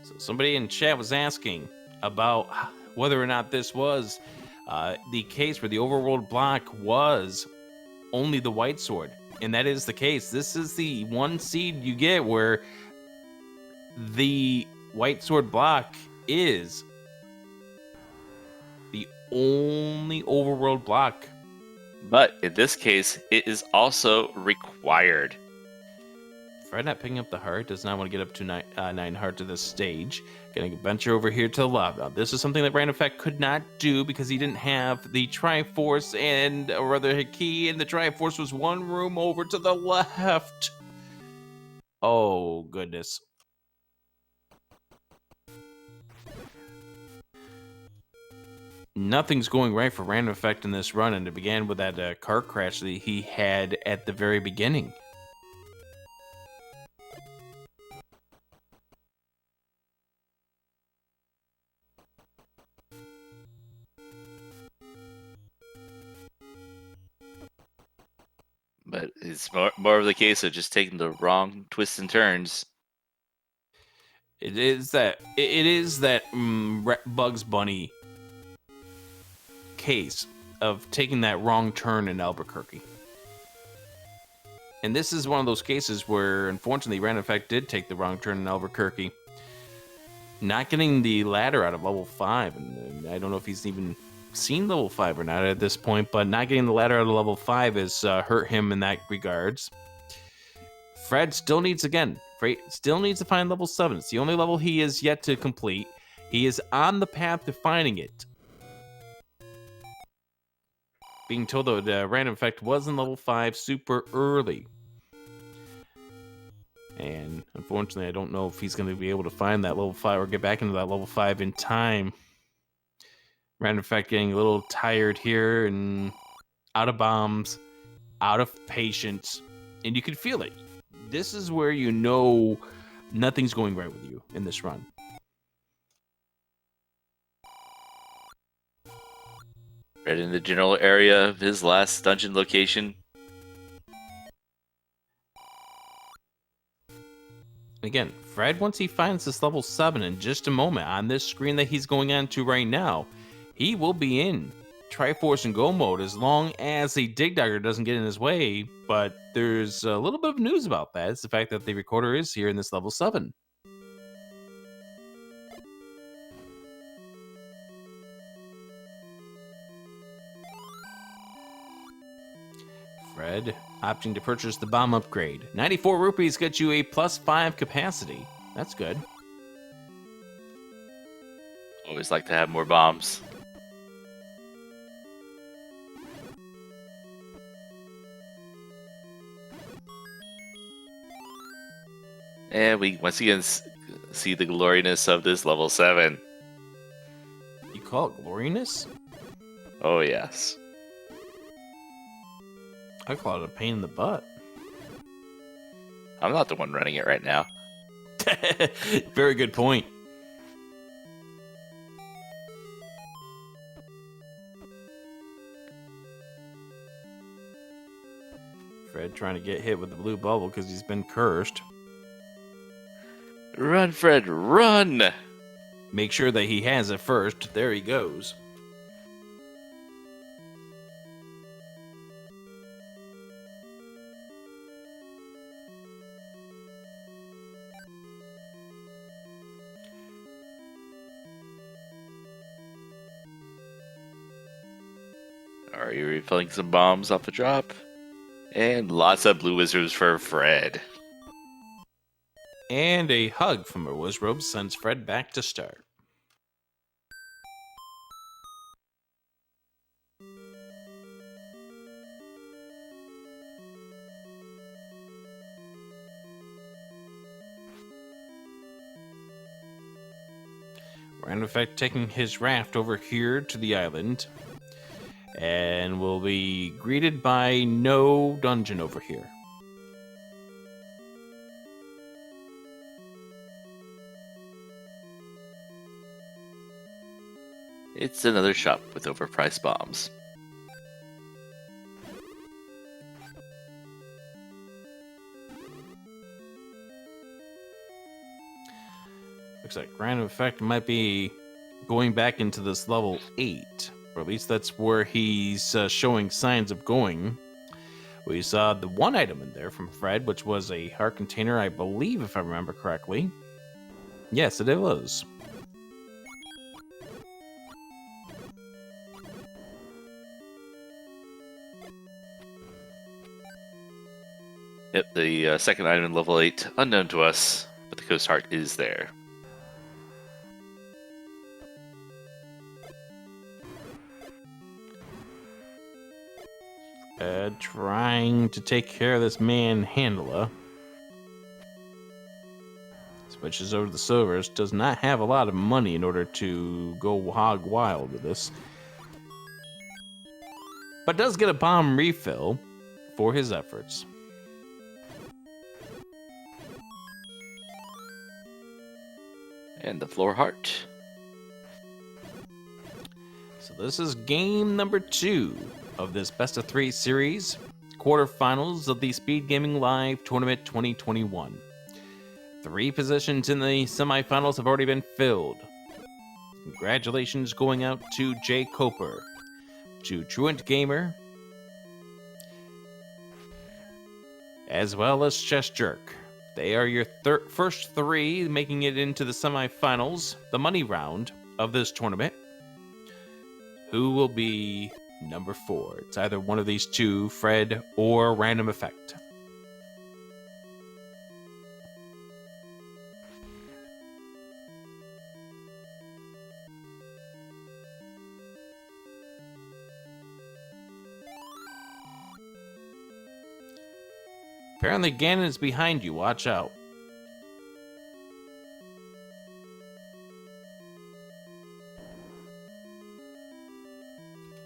So somebody in chat was asking about whether or not this was the case where the overworld block was only the white sword. And that is the case. This is the one seed you get where the white sword block is the only overworld block. But in this case, it is also required. Fred not picking up the heart, does not want to get up to 9 heart to this stage. Gonna venture over here to the left. Now, this is something that RandomEffekt could not do because he didn't have the Triforce and, or rather, a key, and the Triforce was one room over to the left. Oh, goodness. Nothing's going right for RandomEffekt in this run, and it began with that car crash that he had at the very beginning. But it's more of the case of just taking the wrong twists and turns. It is that Bugs Bunny case of taking that wrong turn in Albuquerque. And this is one of those cases where, unfortunately, RandomEffekt did take the wrong turn in Albuquerque. Not getting the ladder out of level 5, and I don't know if he's even seen level 5 or not at this point, but not getting the ladder out of level 5 has hurt him in that regards. Fred still needs to find level 7. It's the only level he is yet to complete. He is on the path to finding it. Being told that RandomEffekt was in level 5 super early. And unfortunately, I don't know if he's going to be able to find that level 5 or get back into that level 5 in time. RandomEffekt getting a little tired here and out of bombs, out of patience, and you can feel it. This is where you know nothing's going right with you in this run. Right in the general area of his last dungeon location. Again, Fred, once he finds this level 7 in just a moment on this screen that he's going on to right now, he will be in Triforce and Go mode as long as the Dig Dagger doesn't get in his way. But there's a little bit of news about that. It's the fact that the recorder is here in this level 7. Fred opting to purchase the bomb upgrade. 94 rupees gets you a +5 capacity. That's good. Always like to have more bombs. And we once again see the gloriness of this level 7. You call it gloriness? Oh, yes. I call it a pain in the butt. I'm not the one running it right now. Very good point. Fred trying to get hit with the blue bubble because he's been cursed. Run, Fred, run! Make sure that he has it first. There he goes. Are you refilling some bombs off the drop? And lots of blue wizards for Fred. And a hug from a Wizrobe sends Fred back to start. RandomEffekt taking his raft over here to the island. And will be greeted by no dungeon over here. It's another shop with overpriced bombs. Looks like RandomEffekt might be going back into this level 8. Or at least that's where he's showing signs of going. We saw the one item in there from Fred, which was a heart container, I believe, if I remember correctly. Yes, it was. Yep, the second item in level 8, unknown to us, but the Coast Heart is there. Trying to take care of this manhandler. Switches over to the silvers. Does not have a lot of money in order to go hog wild with this. But does get a bomb refill for his efforts. And the floor heart. So this is game number 2 of this best of 3 series, quarterfinals of the SpeedGaming Live Tournament 2021. 3 positions in the semifinals have already been filled. Congratulations going out to Jay Coper, to Truant Gamer, as well as Chess Jerk. They are your first 3 making it into the semifinals, the money round of this tournament. Who will be number 4? It's either one of these two, Fred or RandomEffekt. Apparently Ganon is behind you, watch out.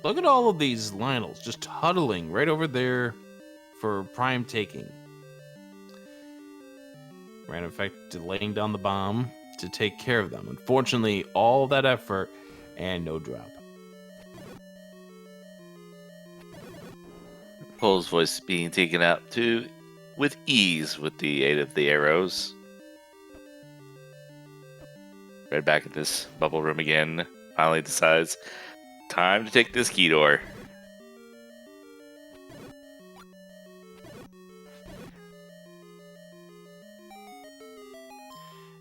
Look at all of these Lionels just huddling right over there for prime taking. RandomEffekt laying down the bomb to take care of them. Unfortunately, all that effort and no drop. Pole's voice being taken out too with ease with the aid of the arrows. Right back at this bubble room again. Finally decides, time to take this key door.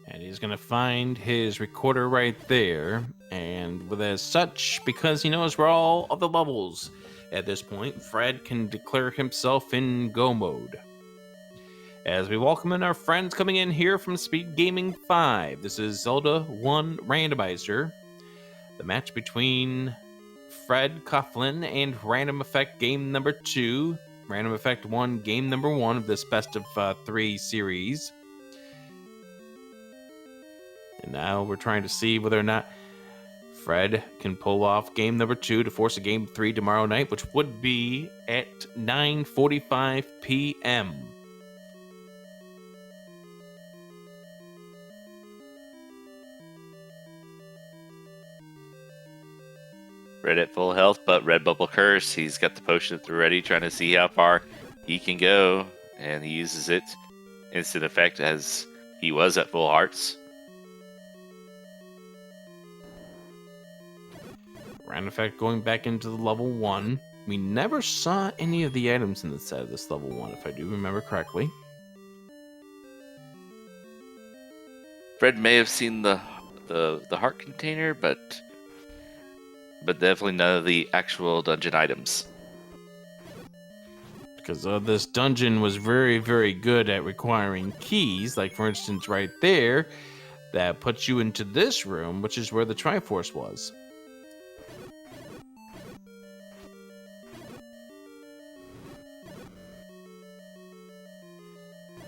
And he's going to find his recorder right there. And with as such, because he knows we're all of the levels at this point, Fred can declare himself in go mode. As we welcome in our friends coming in here from SpeedGaming 5. This is Zelda Randomizer. The match between Fred Coughlin and RandomEffekt game number 2. RandomEffekt won game number 1 of this best of 3 series. And now we're trying to see whether or not Fred can pull off game number 2 to force a game 3 tomorrow night, which would be at 9:45 p.m. Red at full health, but red bubble curse. He's got the potion at the ready, trying to see how far he can go, and he uses it. Instant effect as he was at full hearts. RandomEffekt going back into the level 1. We never saw any of the items in the set of this level 1, if I do remember correctly. Fred may have seen the heart container, but definitely none of the actual dungeon items. Because this dungeon was very, very good at requiring keys, like for instance right there, that puts you into this room, which is where the Triforce was.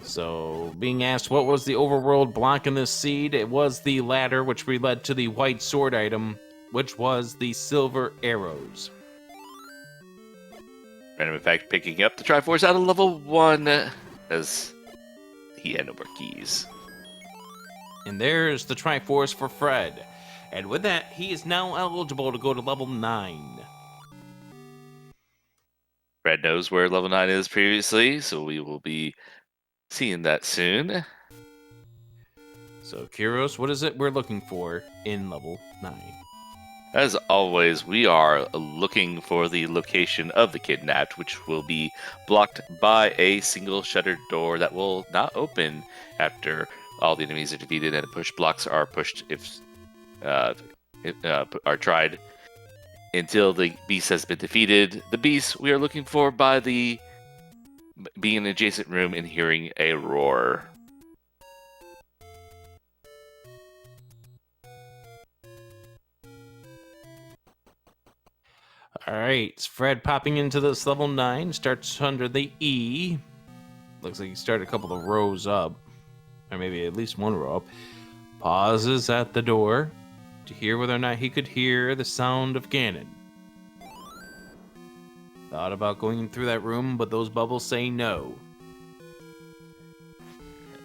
So, being asked what was the overworld block in this seed, it was the ladder, which led to the white sword item, which was the silver arrows. RandomEffekt picking up the Triforce out of level 1 as he had no more keys. And there's the Triforce for Fred. And with that, he is now eligible to go to level 9. Fred knows where level 9 is previously, so we will be seeing that soon. So, Kyros, what is it we're looking for in level 9? As always, we are looking for the location of the kidnapped, which will be blocked by a single shuttered door that will not open after all the enemies are defeated and push blocks are pushed are tried until the beast has been defeated. The beast we are looking for by the being in an adjacent room and hearing a roar. All right, Fred popping into this level 9 starts under the E. Looks like he started a couple of rows up, or maybe at least one row up. Pauses at the door to hear whether or not he could hear the sound of Ganon. Thought about going through that room, but those bubbles say no.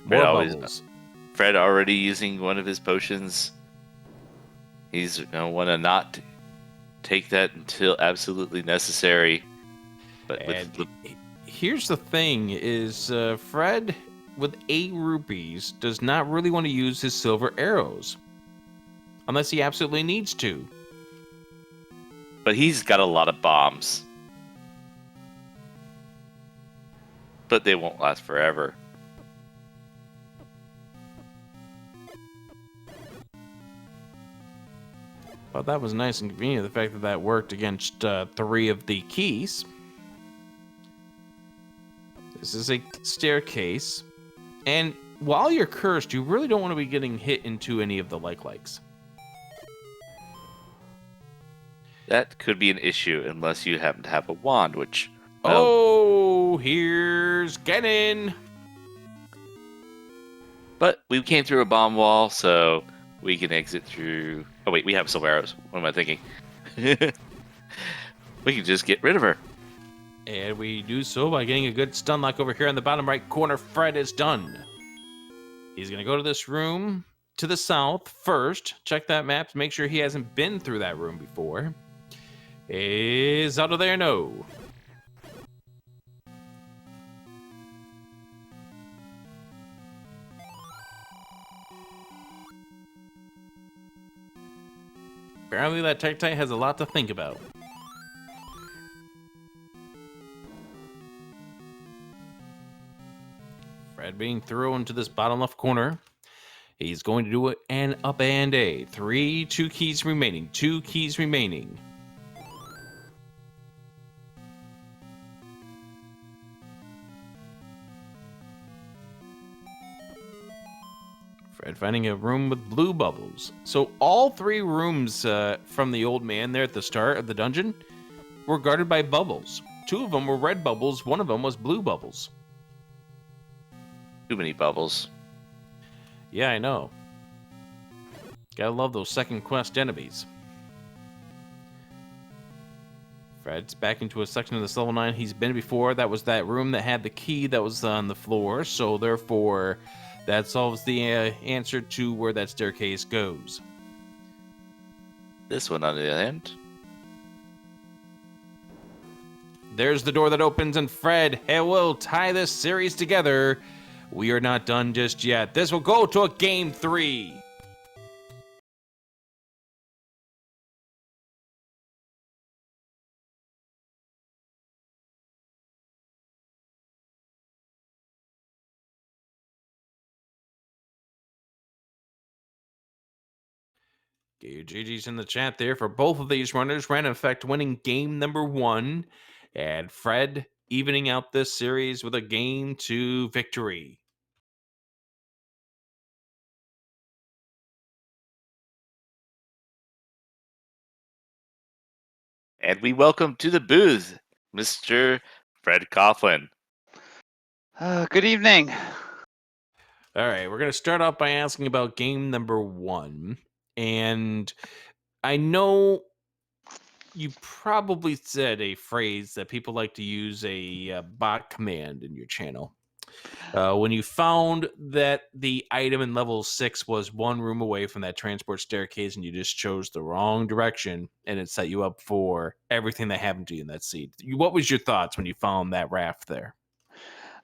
More bubbles. Fred already using one of his potions. He's gonna want to not take that until absolutely necessary. But here's the thing: is Fred with 8 rupees does not really want to use his silver arrows, unless he absolutely needs to. But he's got a lot of bombs. But they won't last forever. Well, that was nice and convenient, the fact that that worked against 3 of the keys. This is a staircase. And while you're cursed, you really don't want to be getting hit into any of the likes. That could be an issue unless you happen to have a wand, which... Oh, here's Ganon! But we came through a bomb wall, so we can exit through... Oh wait, we have silver arrows. What am I thinking? We can just get rid of her. And we do so by getting a good stun lock over here in the bottom right corner. Fred is done. He's going to go to this room to the south first. Check that map to make sure he hasn't been through that room before. Is out of there? No. Apparently that Tectite has a lot to think about. Fred being thrown into this bottom left corner. He's going to do an up and a. 2 keys remaining. 2 keys remaining. Fred finding a room with blue bubbles. So all 3 rooms from the old man there at the start of the dungeon were guarded by bubbles. 2 of them were red bubbles. 1 of them was blue bubbles. Too many bubbles. Yeah, I know. Gotta love those second quest enemies. Fred's back into a section of this level 9 he's been before. That was that room that had the key that was on the floor. So therefore, that solves the answer to where that staircase goes. This one on the other end. There's the door that opens, and Fred, it will tie this series together. We are not done just yet. This will go to a game 3. Get your GGs in the chat there for both of these runners. RandomEffekt winning game number 1, and Fred evening out this series with a game 2 victory. And we welcome to the booth, Mr. Fred Coughlin. Good evening. All right, we're going to start off by asking about game number 1. And I know you probably said a phrase that people like to use, a bot command in your channel. When you found that the item in level 6 was 1 room away from that transport staircase and you just chose the wrong direction and it set you up for everything that happened to you in that seed. What was your thoughts when you found that raft there?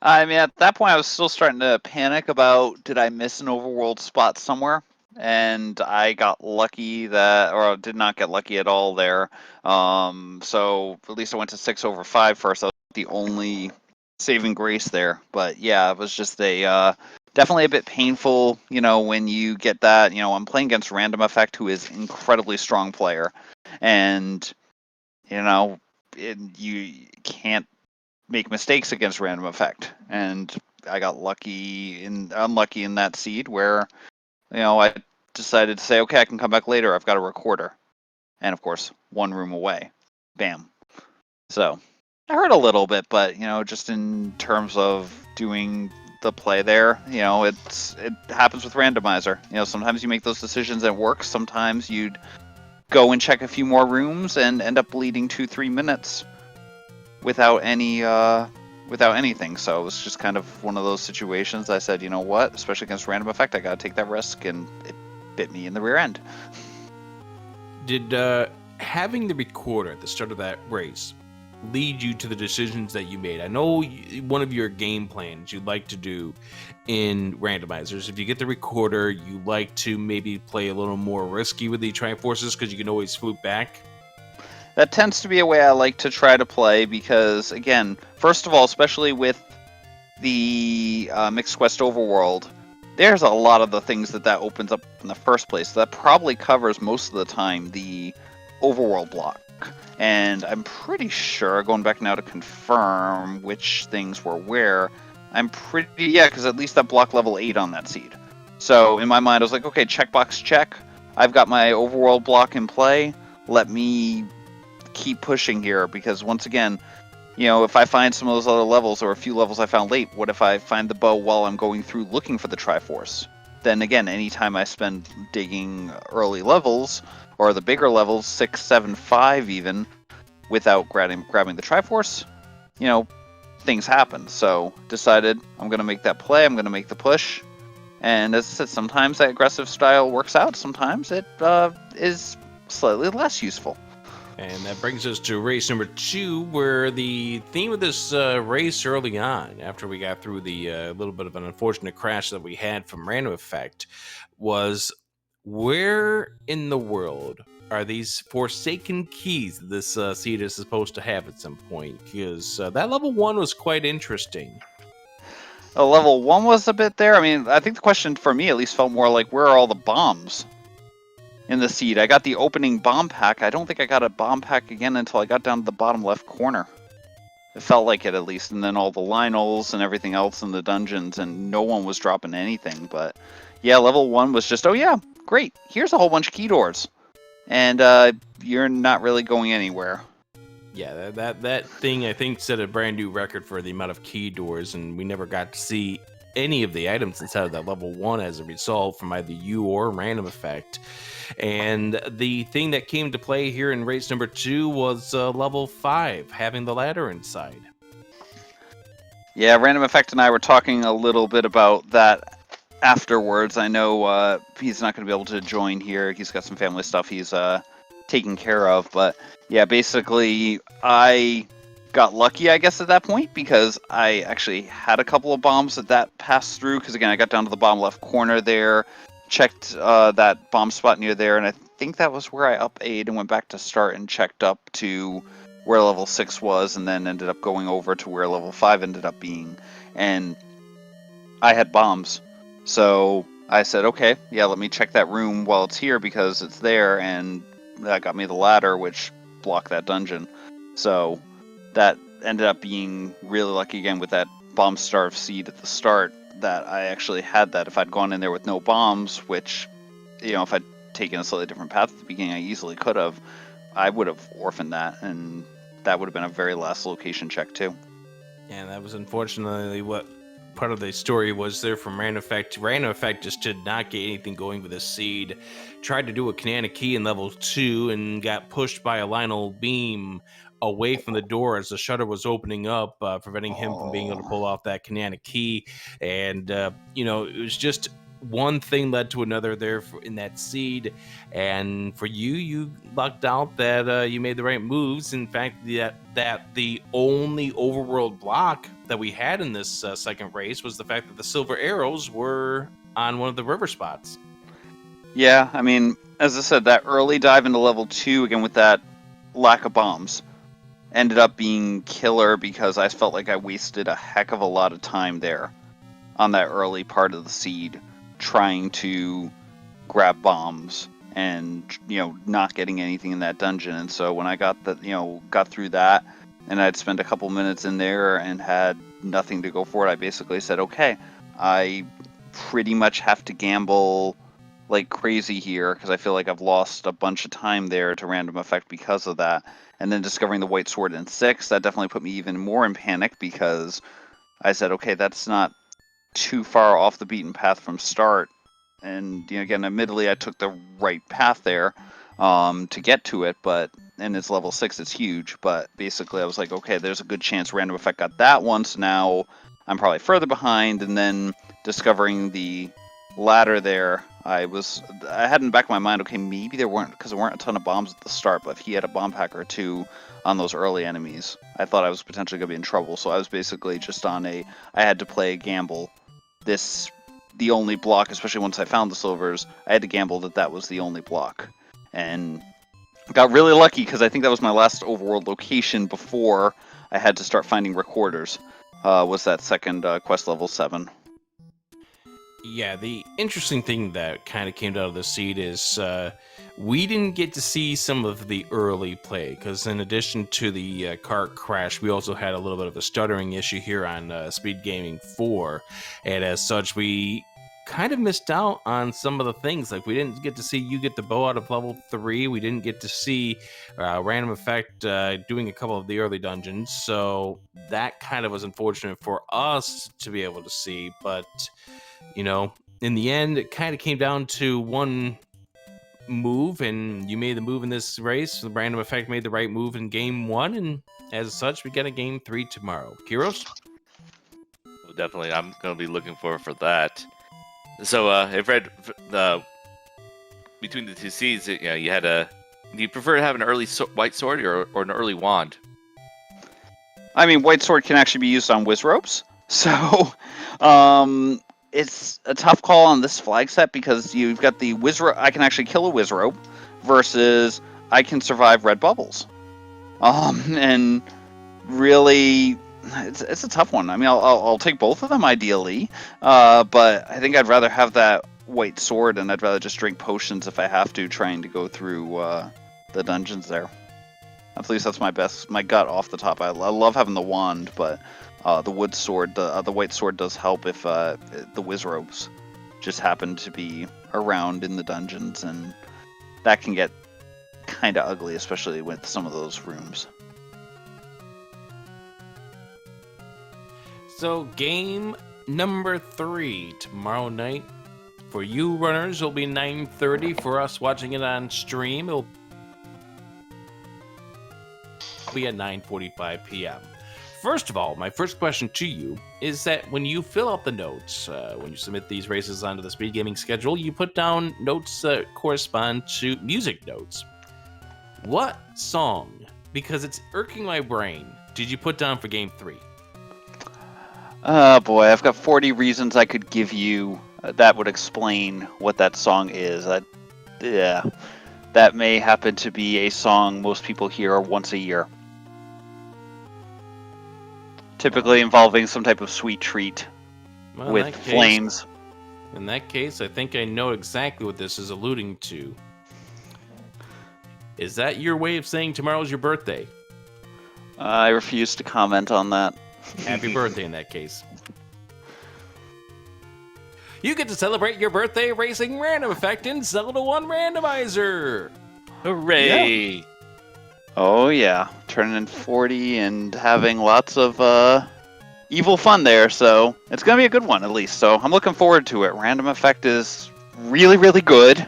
I mean, at that point, I was still starting to panic about did I miss an overworld spot somewhere? And I got lucky that, or did not get lucky at all there. So at least I went to 6/5 first. That was the only saving grace there. But yeah, it was just a definitely a bit painful, when you get that. I'm playing against RandomEffekt, who is incredibly strong player, and you can't make mistakes against RandomEffekt, and I got unlucky in that seed where I decided to say, okay, I can come back later. I've got a recorder, and of course, one room away, bam. So I hurt a little bit, but just in terms of doing the play there, it happens with Randomizer. Sometimes you make those decisions and it works. Sometimes you'd go and check a few more rooms and end up bleeding 2-3 minutes without anything. So it was just kind of one of those situations. I said, you know what, especially against RandomEffekt, I gotta take that risk, and it bit me in the rear end. Did having the recorder at the start of that race lead you to the decisions that you made? I know one of your game plans you like to do in randomizers, if you get the recorder, you like to maybe play a little more risky with the Triforces because you can always swoop back. That tends to be a way I like to try to play because, again, first of all, especially with the Mixed Quest Overworld, there's a lot of the things that opens up in the first place. That probably covers most of the time the Overworld block. And I'm pretty sure, going back now to confirm which things were where, because at least that block level 8 on that seed. So in my mind, I was like, okay, checkbox check. I've got my Overworld block in play. Let me keep pushing here, because once again, if I find some of those other levels or a few levels I found late, what if I find the bow while I'm going through looking for the Triforce? Then again, anytime I spend digging early levels or the bigger levels, 6, 7, 5 even, without grabbing the Triforce, things happen. So decided I'm going to make that play, I'm going to make the push. And as I said, sometimes that aggressive style works out, sometimes it is slightly less useful. And that brings us to race number 2, where the theme of this race early on, after we got through the little bit of an unfortunate crash that we had from RandomEffekt, was where in the world are these Forsaken keys this seed is supposed to have at some point? Because that level 1 was quite interesting. Level 1 was a bit there. I mean, I think the question for me at least felt more like, where are all the bombs in the seed? I got the opening bomb pack. I don't think I got a bomb pack again until I got down to the bottom left corner. It felt like it, at least. And then all the Lionels and everything else in the dungeons, and no one was dropping anything. But yeah, level 1 was just, oh yeah, great. Here's a whole bunch of key doors. And you're not really going anywhere. Yeah, that thing, I think, set a brand new record for the amount of key doors, and we never got to see any of the items inside of that level 1 as a result from either you or RandomEffekt. And the thing that came to play here in race number 2 was level 5, having the ladder inside. Yeah, RandomEffekt and I were talking a little bit about that afterwards. I know he's not going to be able to join here. He's got some family stuff he's taking care of. But yeah, basically, I got lucky, I guess, at that point, because I actually had a couple of bombs that passed through. Because again, I got down to the bottom left corner there, checked that bomb spot near there, and I think that was where I up-A'd and went back to start and checked up to where level 6 was, and then ended up going over to where level 5 ended up being. And I had bombs. So I said, okay, yeah, let me check that room while it's here because it's there, and that got me the ladder, which blocked that dungeon. So that ended up being really lucky again with that bomb starve seed at the start, that I actually had that. If I'd gone in there with no bombs, which, if I'd taken a slightly different path at the beginning, I easily could have, I would have orphaned that, and that would have been a very last location check too. And that was unfortunately what part of the story was there from RandomEffekt. RandomEffekt just did not get anything going with this seed. Tried to do a Kinetic Key in level 2 and got pushed by a Lionel beam away from the door as the shutter was opening up, preventing him from being able to pull off that Kinetic Key. And, it was just one thing led to another there in that seed, and for you, you lucked out that you made the right moves. In fact, that the only overworld block that we had in this second race was the fact that the silver arrows were on one of the river spots. Yeah, I mean, as I said, that early dive into level 2, again with that lack of bombs, ended up being killer because I felt like I wasted a heck of a lot of time there on that early part of the seed trying to grab bombs and, you know, not getting anything in that dungeon. And so when I got through that and I'd spent a couple minutes in there and had nothing to go for it, I basically said, okay, I pretty much have to gamble like crazy here because I feel like I've lost a bunch of time there to RandomEffekt because of that. And then discovering the white sword in 6, that definitely put me even more in panic because I said, okay, that's not too far off the beaten path from start. And, you know, again, admittedly, I took the right path there to get to it, and it's level 6, it's huge. But basically, I was like, okay, there's a good chance RandomEffekt got that one, so now I'm probably further behind. And then discovering the ladder there, I had in the back of my mind, okay, maybe there weren't a ton of bombs at the start, but if he had a bomb pack or two on those early enemies, I thought I was potentially going to be in trouble. So I was basically just I had to play a gamble. The only block, especially once I found the silvers, I had to gamble that was the only block. And got really lucky because I think that was my last overworld location before I had to start finding recorders, was that second quest level 7. Yeah, the interesting thing that kind of came out of the seed is we didn't get to see some of the early play because in addition to the cart crash, we also had a little bit of a stuttering issue here on SpeedGaming 4, and as such, we kind of missed out on some of the things. Like we didn't get to see you get the bow out of level 3. We didn't get to see RandomEffekt doing a couple of the early dungeons, so that kind of was unfortunate for us to be able to see, but you know, in the end, it kind of came down to one move, and you made the move in this race. The RandomEffekt made the right move in game 1, and as such, we get a game 3 tomorrow. Kiros? Well, definitely, I'm going to be looking forward for that. So, I've read between the two seeds, you know, do you prefer to have an early white sword or an early wand? I mean, white sword can actually be used on whiz ropes, so it's a tough call on this flag set because you've got the whiz rope. I can actually kill a whiz rope versus I can survive red bubbles. And really, it's a tough one. I mean, I'll take both of them ideally, but I think I'd rather have that white sword, and I'd rather just drink potions if I have to, trying to go through the dungeons there. At least that's my gut off the top. I love having the wand, but the wood sword, the white sword does help if the whiz ropes just happen to be around in the dungeons, and that can get kind of ugly, especially with some of those rooms. So game number 3 tomorrow night. For you runners, it'll be 9:30. For us watching it on stream, it'll be at 9:45 p.m. First of all, my first question to you is that when you fill out the notes, when you submit these races onto the SpeedGaming schedule, you put down notes that correspond to music notes. What song, because it's irking my brain, did you put down for game 3? Oh boy, I've got 40 reasons I could give you that would explain what that song is. That may happen to be a song most people hear once a year. Typically involving some type of sweet treat with flames. In that case, I think I know exactly what this is alluding to. Is that your way of saying tomorrow's your birthday? I refuse to comment on that. Happy birthday in that case. You get to celebrate your birthday racing RandomEffekt in Zelda 1 Randomizer! Hooray! Yeah. Oh yeah, turning 40 and having lots of evil fun there, so it's going to be a good one at least. So I'm looking forward to it. RandomEffekt is really, really good,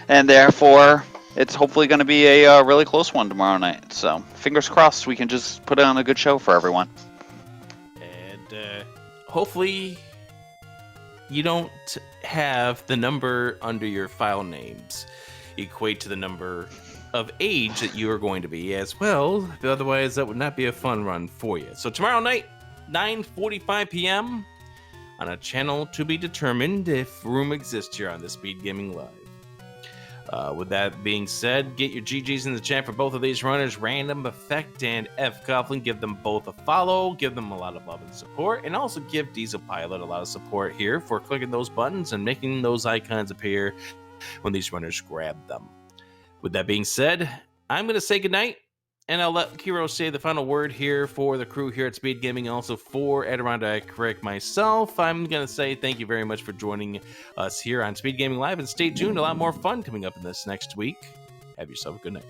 and therefore it's hopefully going to be a really close one tomorrow night. So fingers crossed we can just put on a good show for everyone. And hopefully you don't have the number under your file names equate to the number of age that you are going to be as well. Otherwise, that would not be a fun run for you. So tomorrow night, 9:45 p.m. on a channel to be determined if room exists here on the Speed Gaming Live. With that being said, get your GGs in the chat for both of these runners, RandomEffekt and fcoughlin. Give them both a follow, give them a lot of love and support, and also give Diesel Pilot a lot of support here for clicking those buttons and making those icons appear when these runners grab them. With that being said, I'm going to say goodnight, and I'll let Kiro say the final word here for the crew here at Speed Gaming, also for RandomEffekt myself. I'm going to say thank you very much for joining us here on Speed Gaming Live, and stay tuned. A lot more fun coming up in this next week. Have yourself a good night.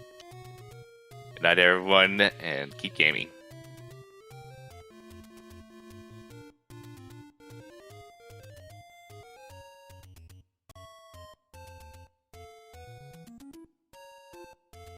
Good night, everyone, and keep gaming.